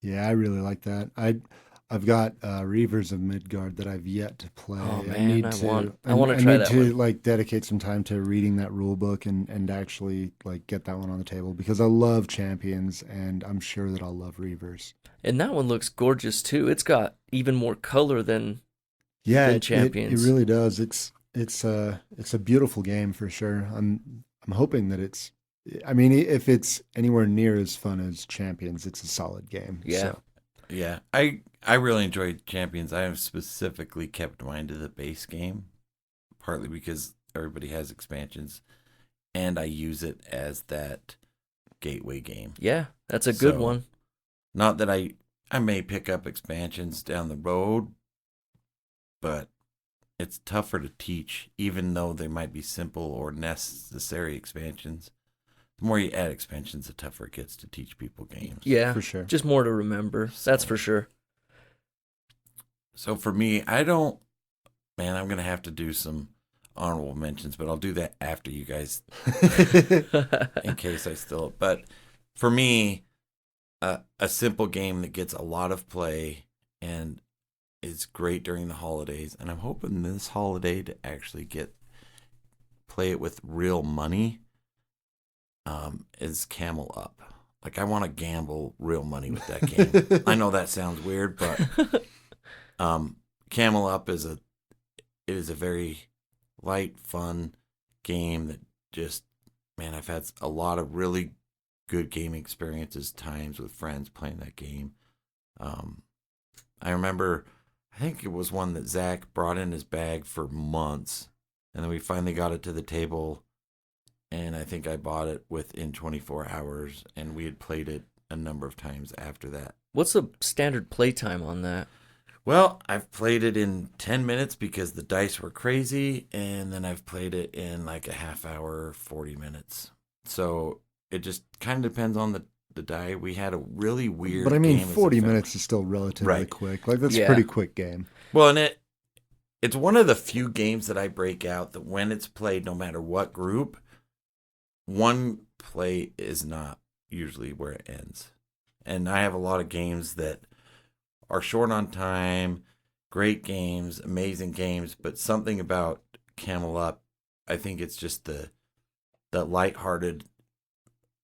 Yeah, I really like that. I've got Reavers of Midgard that I've yet to play. Oh, I man, need I to. want to I try need that to one. like dedicate some time to reading that rule book and actually like get that one on the table, because I love Champions and I'm sure that I'll love Reavers. And that one looks gorgeous too. It's got even more color than Yeah, than it Champions. really does. It's a beautiful game for sure. I'm hoping that it's. I mean, if it's anywhere near as fun as Champions, it's a solid game. Yeah. So, Yeah. I really enjoyed Champions. I have specifically kept mine to the base game, partly because everybody has expansions, and I use it as that gateway game. Yeah, that's a good So- one. Not that I may pick up expansions down the road, but it's tougher to teach, even though they might be simple or necessary expansions. The more you add expansions, the tougher it gets to teach people games. Yeah, for sure. just more to remember. That's for sure. So for me, I'm going to have to do some honorable mentions, but I'll do that after you guys in case I still. But for me, a simple game that gets a lot of play and is great during the holidays, and I'm hoping this holiday to actually play it with real money, is Camel Up. Like, I want to gamble real money with that game. I know that sounds weird, but Camel Up is a very light, fun game that just, man, I've had a lot of really good gaming experiences, times with friends playing that game. I remember, I think it was one that Zach brought in his bag for months, and then we finally got it to the table, and I think I bought it within 24 hours, and we had played it a number of times after that. What's the standard playtime on that? Well, I've played it in 10 minutes because the dice were crazy, and then I've played it in like a half hour, 40 minutes. So it just kind of depends on the die. We had a really weird But I mean, game as a 40 family. minutes is still relatively Right. quick. Like, that's Yeah. a pretty quick game. Well, and it's one of the few games that I break out that when it's played, no matter what group, one play is not usually where it ends. And I have a lot of games that are short on time, great games, amazing games, but something about Camel Up, I think it's just the lighthearted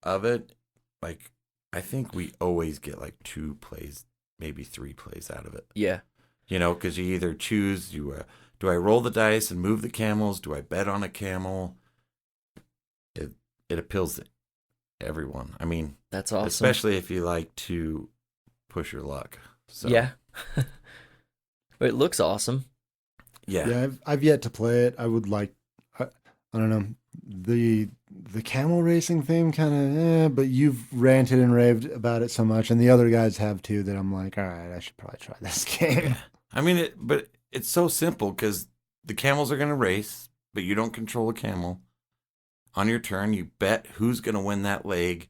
of it. Like, I think we always get like 2 plays, maybe 3 plays out of it. Yeah. Because you either choose, do I roll the dice and move the camels? Do I bet on a camel? It appeals everyone. I mean, That's awesome. especially if you like to push your luck. So, Yeah. But it looks awesome. yeah. I've yet to play it. I would like, I don't know, the camel racing theme kind of, but you've ranted and raved about it so much, and the other guys have too, that I'm like, all right, I should probably try this game. I mean, but it's so simple because the camels are going to race, but you don't control a camel. On your turn, you bet who's going to win that leg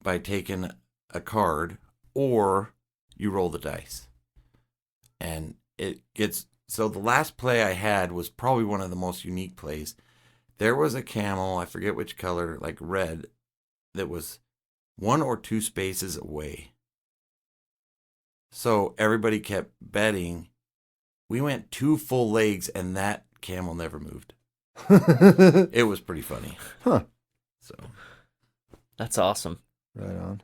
by taking a card, or you roll the dice. And it gets, so the last play I had was probably one of the most unique plays. There was a camel, I forget which color, like red, that was 1 or 2 spaces away. So everybody kept betting. We went 2 full legs, and that camel never moved. It was pretty funny. Huh. So That's awesome. Right on.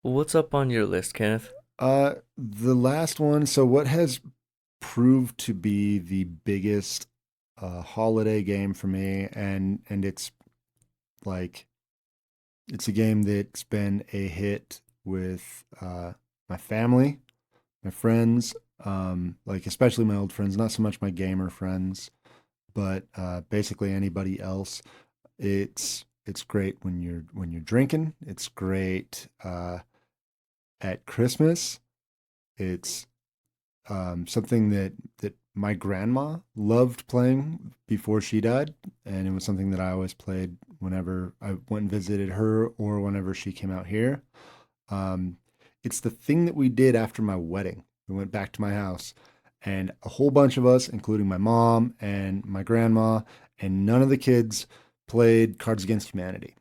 Well, what's up on your list, Kenneth? The last one. So what has proved to be the biggest holiday game for me, and it's like, it's a game that's been a hit with my family, my friends, like especially my old friends, not so much my gamer friends, but basically anybody else. It's great when you're drinking. It's great at Christmas. It's something that my grandma loved playing before she died, and it was something that I always played whenever I went and visited her or whenever she came out here. It's the thing that we did after my wedding. We went back to my house, and a whole bunch of us, including my mom and my grandma, and none of the kids played Cards Against Humanity.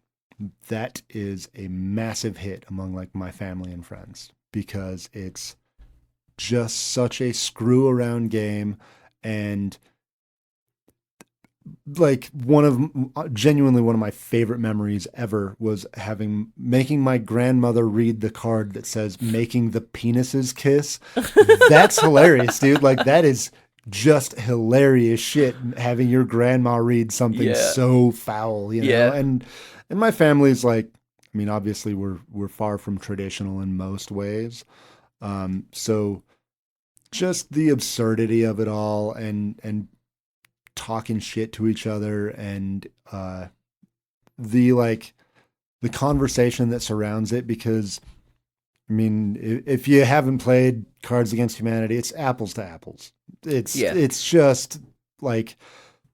That is a massive hit among like my family and friends, because it's just such a screw around game, and like genuinely one of my favorite memories ever was making my grandmother read the card that says "making the penises kiss." That's hilarious, dude. Like, that is just hilarious shit, having your grandma read something so foul, you know? Yeah. And my family's like, I mean, obviously we're far from traditional in most ways. So just the absurdity of it all, and talking shit to each other, and the conversation that surrounds it, because I mean, if you haven't played Cards Against Humanity, it's apples to apples. It's just like,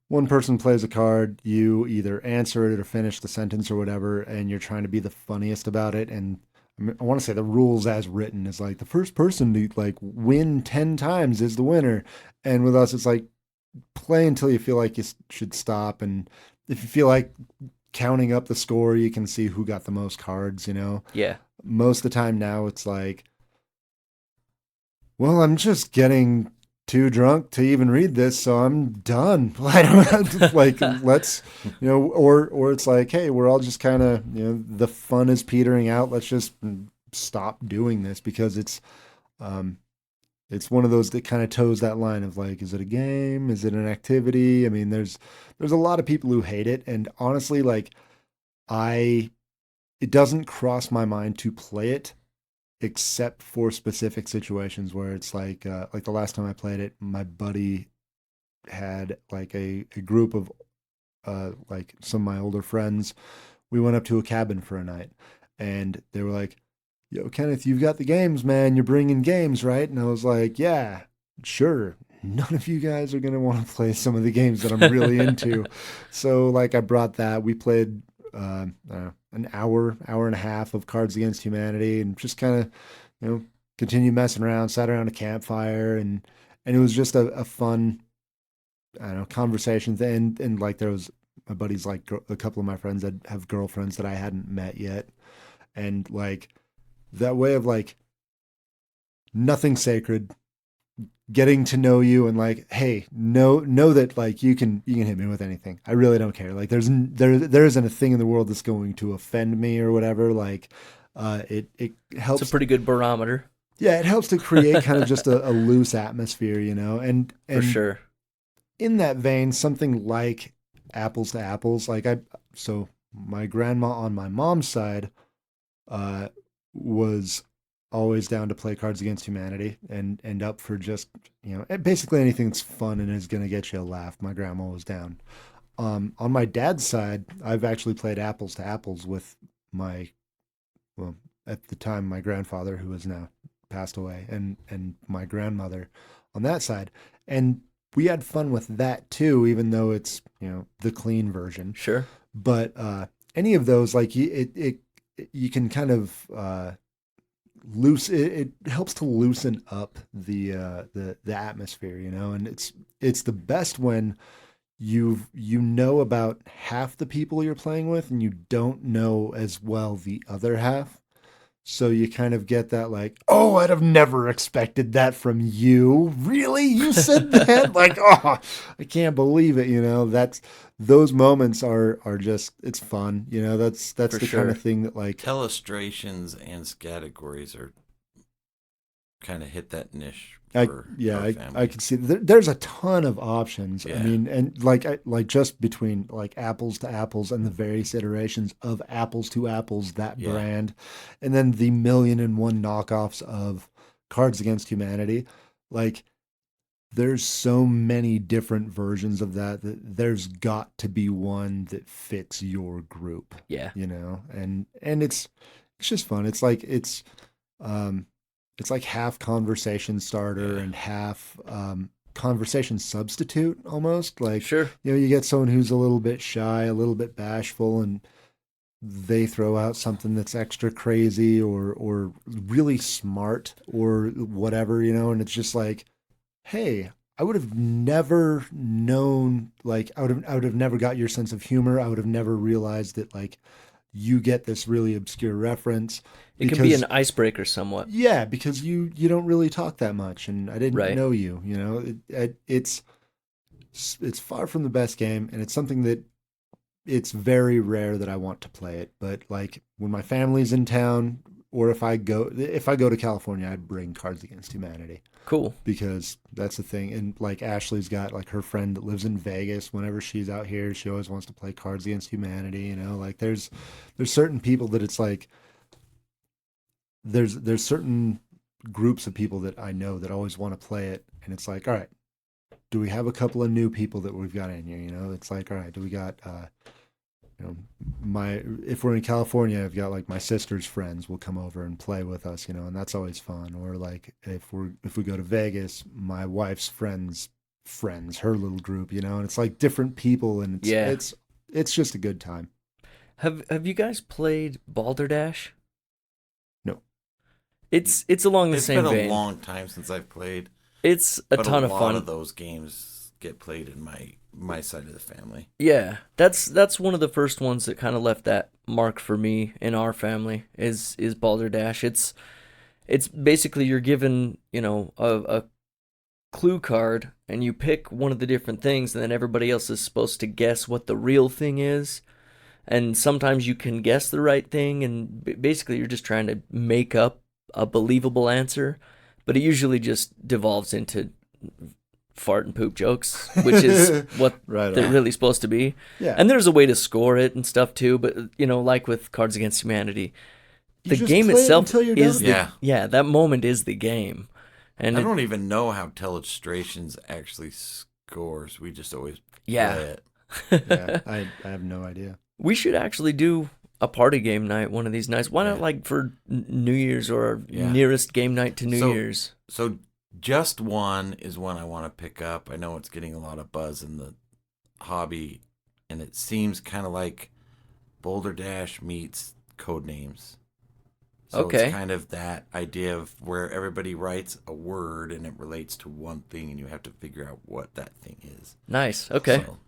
one person plays a card, you either answer it or finish the sentence or whatever, and you're trying to be the funniest about it. And I want to say the rules as written is like, the first person to like win 10 times is the winner. And with us, it's like, play until you feel like you should stop. And if you feel like counting up the score, you can see who got the most cards, you know? Yeah. Most of the time now it's like, well, I'm just getting too drunk to even read this, so I'm done. I don't like, let's, you know, or it's like, hey, we're all just kind of, you know, the fun is petering out. Let's just stop doing this, because it's one of those that kind of toes that line of like, is it a game? Is it an activity? I mean, there's a lot of people who hate it, and honestly, like, it doesn't cross my mind to play it, except for specific situations where it's like the last time I played it, my buddy had like a group of like some of my older friends. We went up to a cabin for a night, and they were like, "Yo, Kenneth, you've got the games, man. You're bringing games, right?" And I was like, "Yeah, sure. None of you guys are going to want to play some of the games that I'm really into." So like, I brought that. We played an hour and a half of Cards Against Humanity, and just kind of, you know, continue messing around, sat around a campfire, and it was just a fun, I don't know, conversation. And like, there was my buddies, like a couple of my friends that have girlfriends that I hadn't met yet, and like, that way of like, nothing sacred, getting to know you, and like, hey, know that like, you can hit me with anything. I really don't care. Like, there isn't a thing in the world that's going to offend me or whatever. Like, it helps. It's a pretty good barometer. Yeah, it helps to create kind of just a loose atmosphere, you know. And For sure. In that vein, something like Apples to Apples, like, so my grandma on my mom's side was always down to play Cards Against Humanity and up for just, basically anything that's fun and is going to get you a laugh. My grandma was down. On my dad's side, I've actually played apples to apples with at the time, my grandfather, who has now passed away, and my grandmother on that side. And we had fun with that too, even though it's, the clean version. Sure. But any of those, like you can kind of it helps to loosen up the atmosphere, and it's the best when you know about half the people you're playing with and you don't know as well the other half. So you kind of get that like, oh, I'd have never expected that from you. Really? You said that? Like, oh, I can't believe it. Those moments are just, it's fun. That's For the sure. kind of thing that like Illustrations and categories are kind of hit that niche. I family. can see there's a ton of options. Yeah. I mean, and like just between like apples to apples and the various iterations of apples to apples, that Yeah. brand, and then the 1,000,001 knockoffs of Cards Against Humanity. Like, there's so many different versions of that there's got to be one that fits your group. Yeah. And it's just fun. It's like half conversation starter and half conversation substitute almost. Like, Sure. you get someone who's a little bit shy, a little bit bashful, and they throw out something that's extra crazy or really smart or whatever, and it's just like, hey, I would have never known, like, I would have never got your sense of humor. I would have never realized that, like, you get this really obscure reference. It can be an icebreaker somewhat. Yeah, because you don't really talk that much, and I didn't know you. It's far from the best game, and it's something that it's very rare that I want to play it. But like when my family's in town, or if I go to California, I bring Cards Against Humanity. Cool. Because that's the thing. And like Ashley's got like her friend that lives in Vegas. Whenever she's out here, she always wants to play Cards Against Humanity. Like there's certain people that it's like there's certain groups of people that I know that always want to play it, and it's like, all right, do we have a couple of new people that we've got in here? It's like, all right, do we got if we're in California, I've got like my sister's friends will come over and play with us, and that's always fun. Or like if we go to Vegas, my wife's friends, her little group, and it's like different people, and it's just a good time. Have you guys played Balderdash? No. It's along the same vein. It's been a long time since I've played. It's a ton of fun. A lot of those games get played in my side of the family. Yeah, that's one of the first ones that kind of left that mark for me in our family is Balderdash. It's basically you're given, a clue card and you pick one of the different things, and then everybody else is supposed to guess what the real thing is. And sometimes you can guess the right thing, and basically you're just trying to make up a believable answer, but it usually just devolves into fart and poop jokes, which is what they're really supposed to be. Yeah. And there's a way to score it and stuff too, but like with Cards Against Humanity, the game itself is that moment is the game. And I don't even know how Telestrations actually scores. We just always play it. Yeah, I have no idea. We should actually do a party game night one of these nights. Why not like for New Year's or nearest game night to New Year's? So Just One is one I want to pick up. I know it's getting a lot of buzz in the hobby, and it seems kind of like Boulder Dash meets Codenames. So it's kind of that idea of where everybody writes a word and it relates to one thing, and you have to figure out what that thing is. Nice. Okay. So,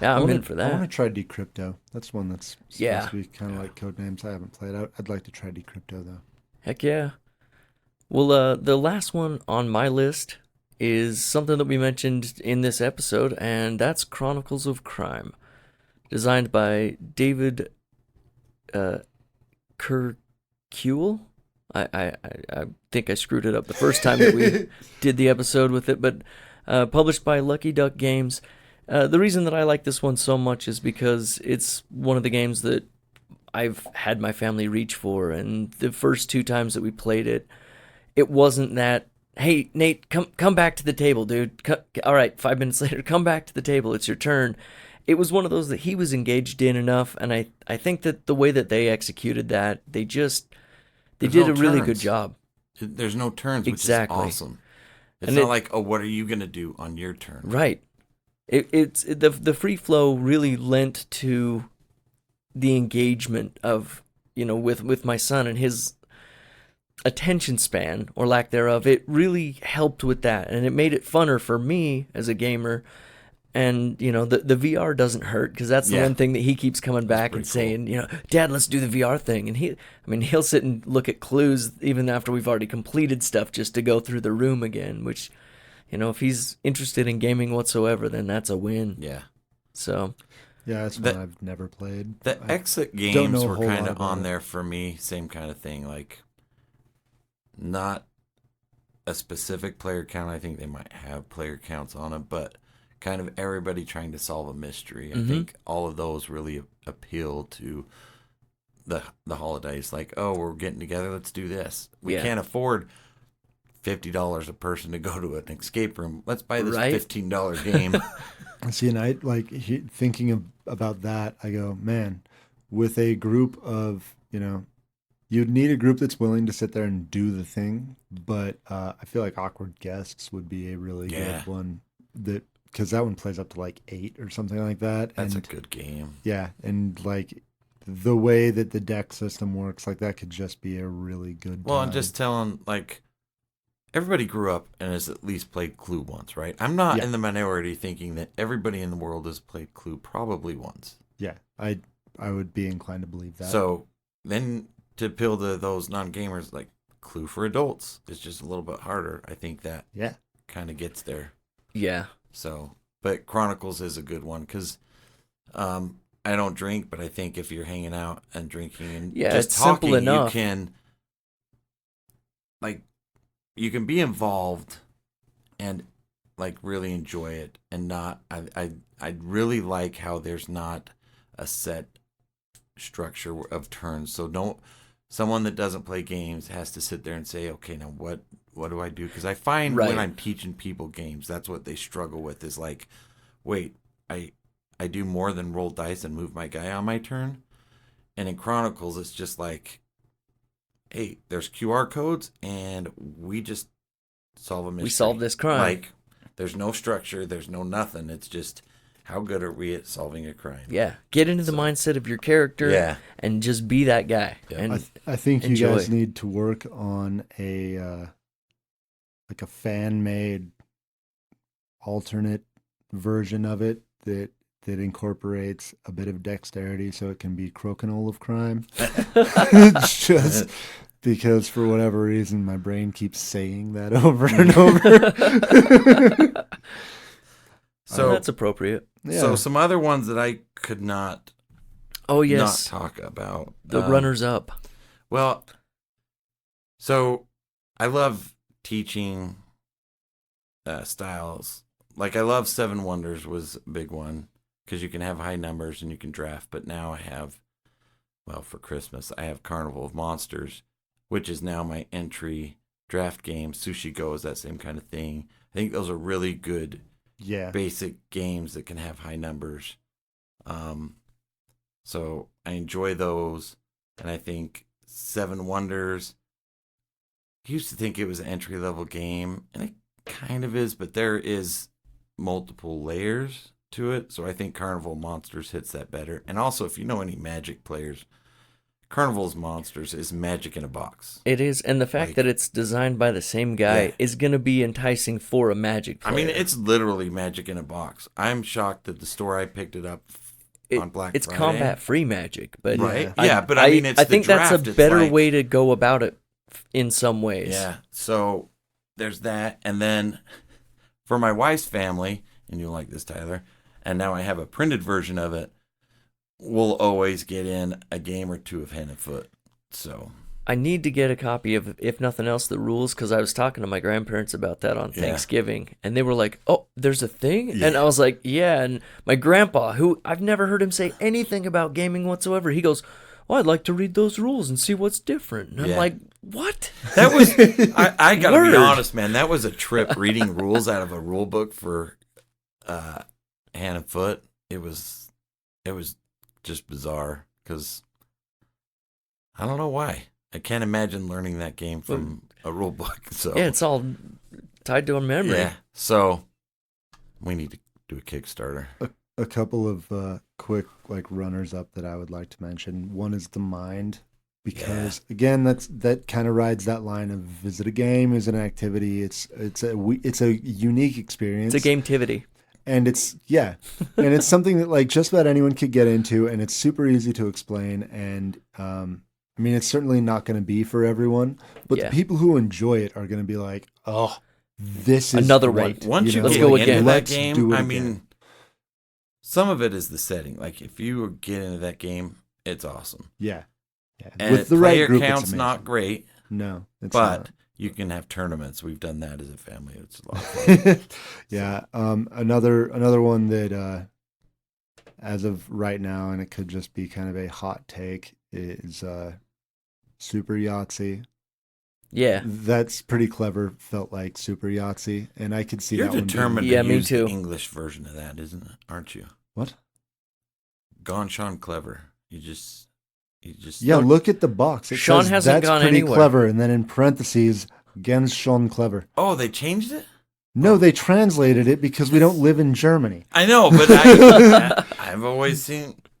yeah, I'm in for that. I want to try Decrypto. That's one that's supposed to be kind of like Codenames. I haven't played out. I'd like to try Decrypto, though. Heck yeah. Well, the last one on my list is something that we mentioned in this episode, and that's Chronicles of Crime, designed by David Kirkuel. I think I screwed it up the first time that we did the episode with it, but published by Lucky Duck Games. The reason that I like this one so much is because it's one of the games that I've had my family reach for, and the first 2 times that we played it, it wasn't that, hey, Nate, come back to the table, dude. All right, 5 minutes later, come back to the table. It's your turn. It was one of those that he was engaged in enough, and I think that the way that they executed that, they did a really good job. There's no turns, Exactly. which is awesome. It's not like, oh, what are you going to do on your turn? Right. The free flow really lent to the engagement of, with my son and his attention span, or lack thereof. It really helped with that, and it made it funner for me as a gamer. And the VR doesn't hurt, because that's the one thing that he keeps coming back and saying, Dad, let's do the VR thing. And he'll sit and look at clues even after we've already completed stuff, just to go through the room again, which, if he's interested in gaming whatsoever, then that's a win. Yeah. So yeah, that's one I've never played. The exit games were kind of on there for me, same kind of thing, like not a specific player count. I think they might have player counts on it, but kind of everybody trying to solve a mystery. I think all of those really appeal to the holidays. Like, oh, we're getting together, let's do this. We can't afford $50 a person to go to an escape room. Let's buy this $15 game. See, and I thinking about that, I go, man, with a group of, you'd need a group that's willing to sit there and do the thing. But I feel like Awkward Guests would be a really good one, because that one plays up to like 8 or something like that. That's a good game. Yeah, and like the way that the deck system works, like that could just be a really good Well, time. I'm just telling, like, everybody grew up and has at least played Clue once, right? I'm not in the minority thinking that everybody in the world has played Clue probably once. Yeah, I would be inclined to believe that. So then to appeal to those non-gamers, like Clue for adults is just a little bit harder. I think that kind of gets there. Yeah. So, but Chronicles is a good one, because I don't drink, but I think if you're hanging out and drinking and just it's talking, simple enough. you can be involved and like really enjoy it, and not. I really like how there's not a set structure of turns. So someone that doesn't play games has to sit there and say, okay, now what do I do? Because I find when I'm teaching people games, that's what they struggle with, is like, wait, I do more than roll dice and move my guy on my turn. And in Chronicles, it's just like, hey, there's QR codes, and we just solve a mystery. We solve this crime. Like, there's no structure, there's no nothing. It's just, how good are we at solving a crime? Yeah. Get into the mindset of your character and just be that guy. Yeah. And I think you guys need to work on a like a fan-made alternate version of it that incorporates a bit of dexterity, so it can be Crokinole of Crime. Just because for whatever reason my brain keeps saying that over and over. So that's appropriate. Yeah. So some other ones that I could not not talk about. The runners up. Well, so I love teaching styles. Like, I love Seven Wonders was a big one, because you can have high numbers and you can draft. But now I have, for Christmas, I have Carnival of Monsters, which is now my entry draft game. Sushi Go is that same kind of thing. I think those are really good basic games that can have high numbers. So I enjoy those. And I think Seven Wonders, I used to think it was an entry-level game, and it kind of is, but there is multiple layers to it. So I think Carnival Monsters hits that better. And also, if you know any Magic players, Carnival's Monsters is Magic in a box. It is, and the fact that it's designed by the same guy is going to be enticing for a Magic player. I mean, it's literally Magic in a box. I'm shocked that the store I picked it up on Black Friday. It's combat-free Magic, but right? But I mean, it's I think the draft. That's a better way to go about it in some ways. Yeah. So there's that, and then for my wife's family, and you'll like this, Tyler, and now I have a printed version of it, we'll always get in a game or two of Hand and Foot. So I need to get a copy of, if nothing else, the rules, because I was talking to my grandparents about that on Thanksgiving, and they were like, "Oh, there's a thing?" Yeah. And I was like, "Yeah." And my grandpa, who I've never heard him say anything about gaming whatsoever, he goes, "Well, I'd like to read those rules and see what's different." And I'm like, "What?" That was I gotta Word. be honest, man. That was a trip reading rules out of a rule book for hand and foot. It was just bizarre because I don't know why. I can't imagine learning that game from a rule book. So Yeah, it's all tied to a memory. yeah. So we need to do a Kickstarter. A couple of quick like runners up that I would like to mention. One is The Mind, because again, that kind of rides that line of, is it a game? Is it an activity? It's a unique experience. It's a gametivity. And it's and it's something that like just about anyone could get into, and it's super easy to explain. And I mean, it's certainly not going to be for everyone, but the people who enjoy it are going to be like, "Oh, this is another great." one. Once you Let's get go into again. that Let's game, do it I again. mean, some of it is the setting. Like if you get into that game, it's awesome. Yeah. And With the right player group, it's count's not amazing. great, No, it's but not. you can have tournaments. We've done that as a family. It's a lot of fun. Yeah. Another one that as of right now, and it could just be kind of a hot take, is Super Yahtzee. Yeah. That's pretty clever. Felt like Super Yahtzee, and I could see You're that one. determined Yeah, to me use too. the English version of that, isn't it? Aren't you? What? Gone Sean Clever. You just Yeah, look at the box. It Sean says, hasn't that's gone pretty anywhere. clever, and then in parentheses, Gens Sean Clever. Oh, they changed it? No, they translated it because we don't live in Germany. I know, but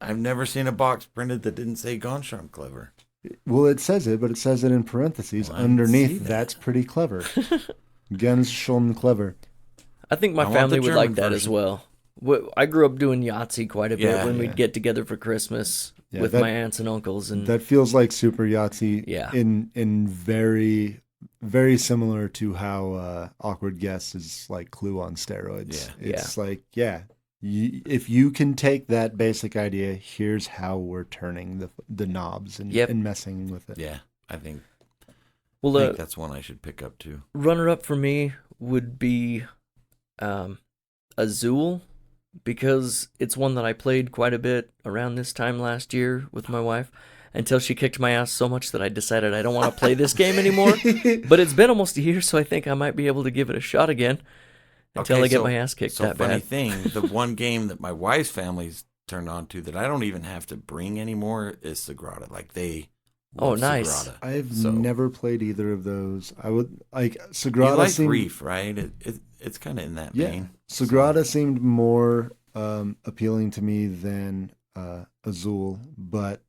I've never seen a box printed that didn't say Gone Sean Clever. Well, it says it, but it says it in parentheses Well, I didn't see underneath. that. That's pretty clever. Gens schon clever. I think my I want family the would like German that as version. well. I grew up doing Yahtzee quite a bit Yeah, when yeah. we'd get together for Christmas Yeah, with that- my aunts and uncles. And That feels like Super Yahtzee. Yeah. In very, very similar to how Awkward Guess is like Clue on steroids. Yeah. It's like if you can take that basic idea, here's how we're turning the knobs and messing with it. Yeah, I think well, that's one I should pick up too. runner-up for me would be Azul, because it's one that I played quite a bit around this time last year with my wife, until she kicked my ass so much that I decided I don't want to play this game anymore. But it's been almost a year, so I think I might be able to give it a shot again until Okay, I get so- my ass kicked So that funny bad. thing, the one game that my wife's family's turned on to that I don't even have to bring anymore is Sagrada. Like they Oh, love nice. Sagrada. I've So- never played either of those. I would like You Sagrada. like seemed, Reef, right? It's kind of in that Yeah, vein. Sagrada seemed more appealing to me than Azul, but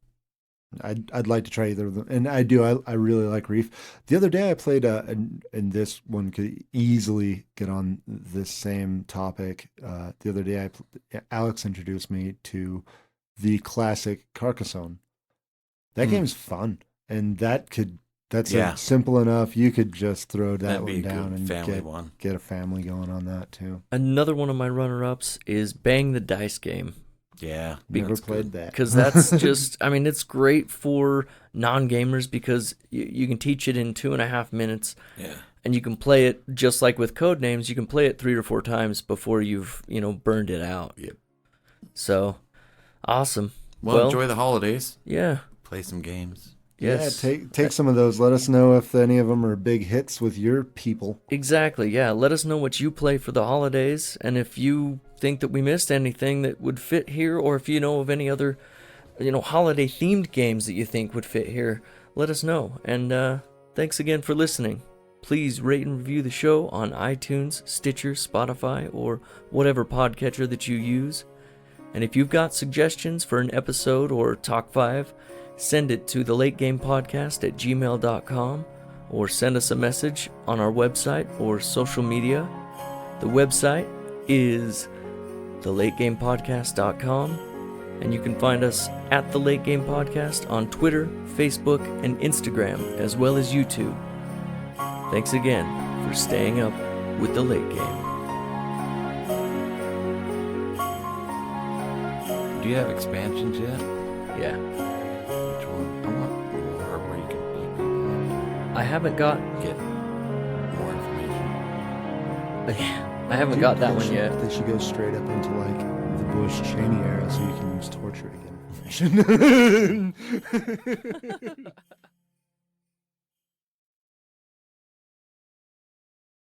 I'd like to try either of them, and I do. I really like Reef. The other day I played, and this one could easily get on this same topic. The other day Alex introduced me to the classic Carcassonne. That game's fun, and that's Yeah. simple enough. You could just throw that That'd one be a down good and family one. get a family going on that too. Another one of my runner-ups is Bang the Dice game, Yeah, Never that's played good. that because that's just, I mean, it's great for non-gamers because you can teach it in 2.5 minutes. Yeah, And you can play it just like with Codenames. You can play it 3 or 4 times before you've burned it out. Yep. So awesome. well, enjoy the holidays. Yeah. Play some games. Yes. Yeah, take some of those. Let us know if any of them are big hits with your people. Exactly. Yeah. Let us know what you play for the holidays, and if you think that we missed anything that would fit here, or if you know of any other, holiday themed games that you think would fit here, let us know. And thanks again for listening. Please rate and review the show on iTunes, Stitcher, Spotify, or whatever podcatcher that you use. And if you've got suggestions for an episode or Talk 5, send it to thelategamepodcast@gmail.com, or send us a message on our website or social media. The website is thelategamepodcast.com, and you can find us at The Late Game Podcast on Twitter, Facebook, and Instagram, as well as YouTube. Thanks again for staying up with The Late Game. Do you have expansions yet? Yeah. Which one? I want more where you can beat people. I haven't got. get more information. I haven't got that one yet. They should go straight up into like the Bush Cheney era, so you can use torture to get information.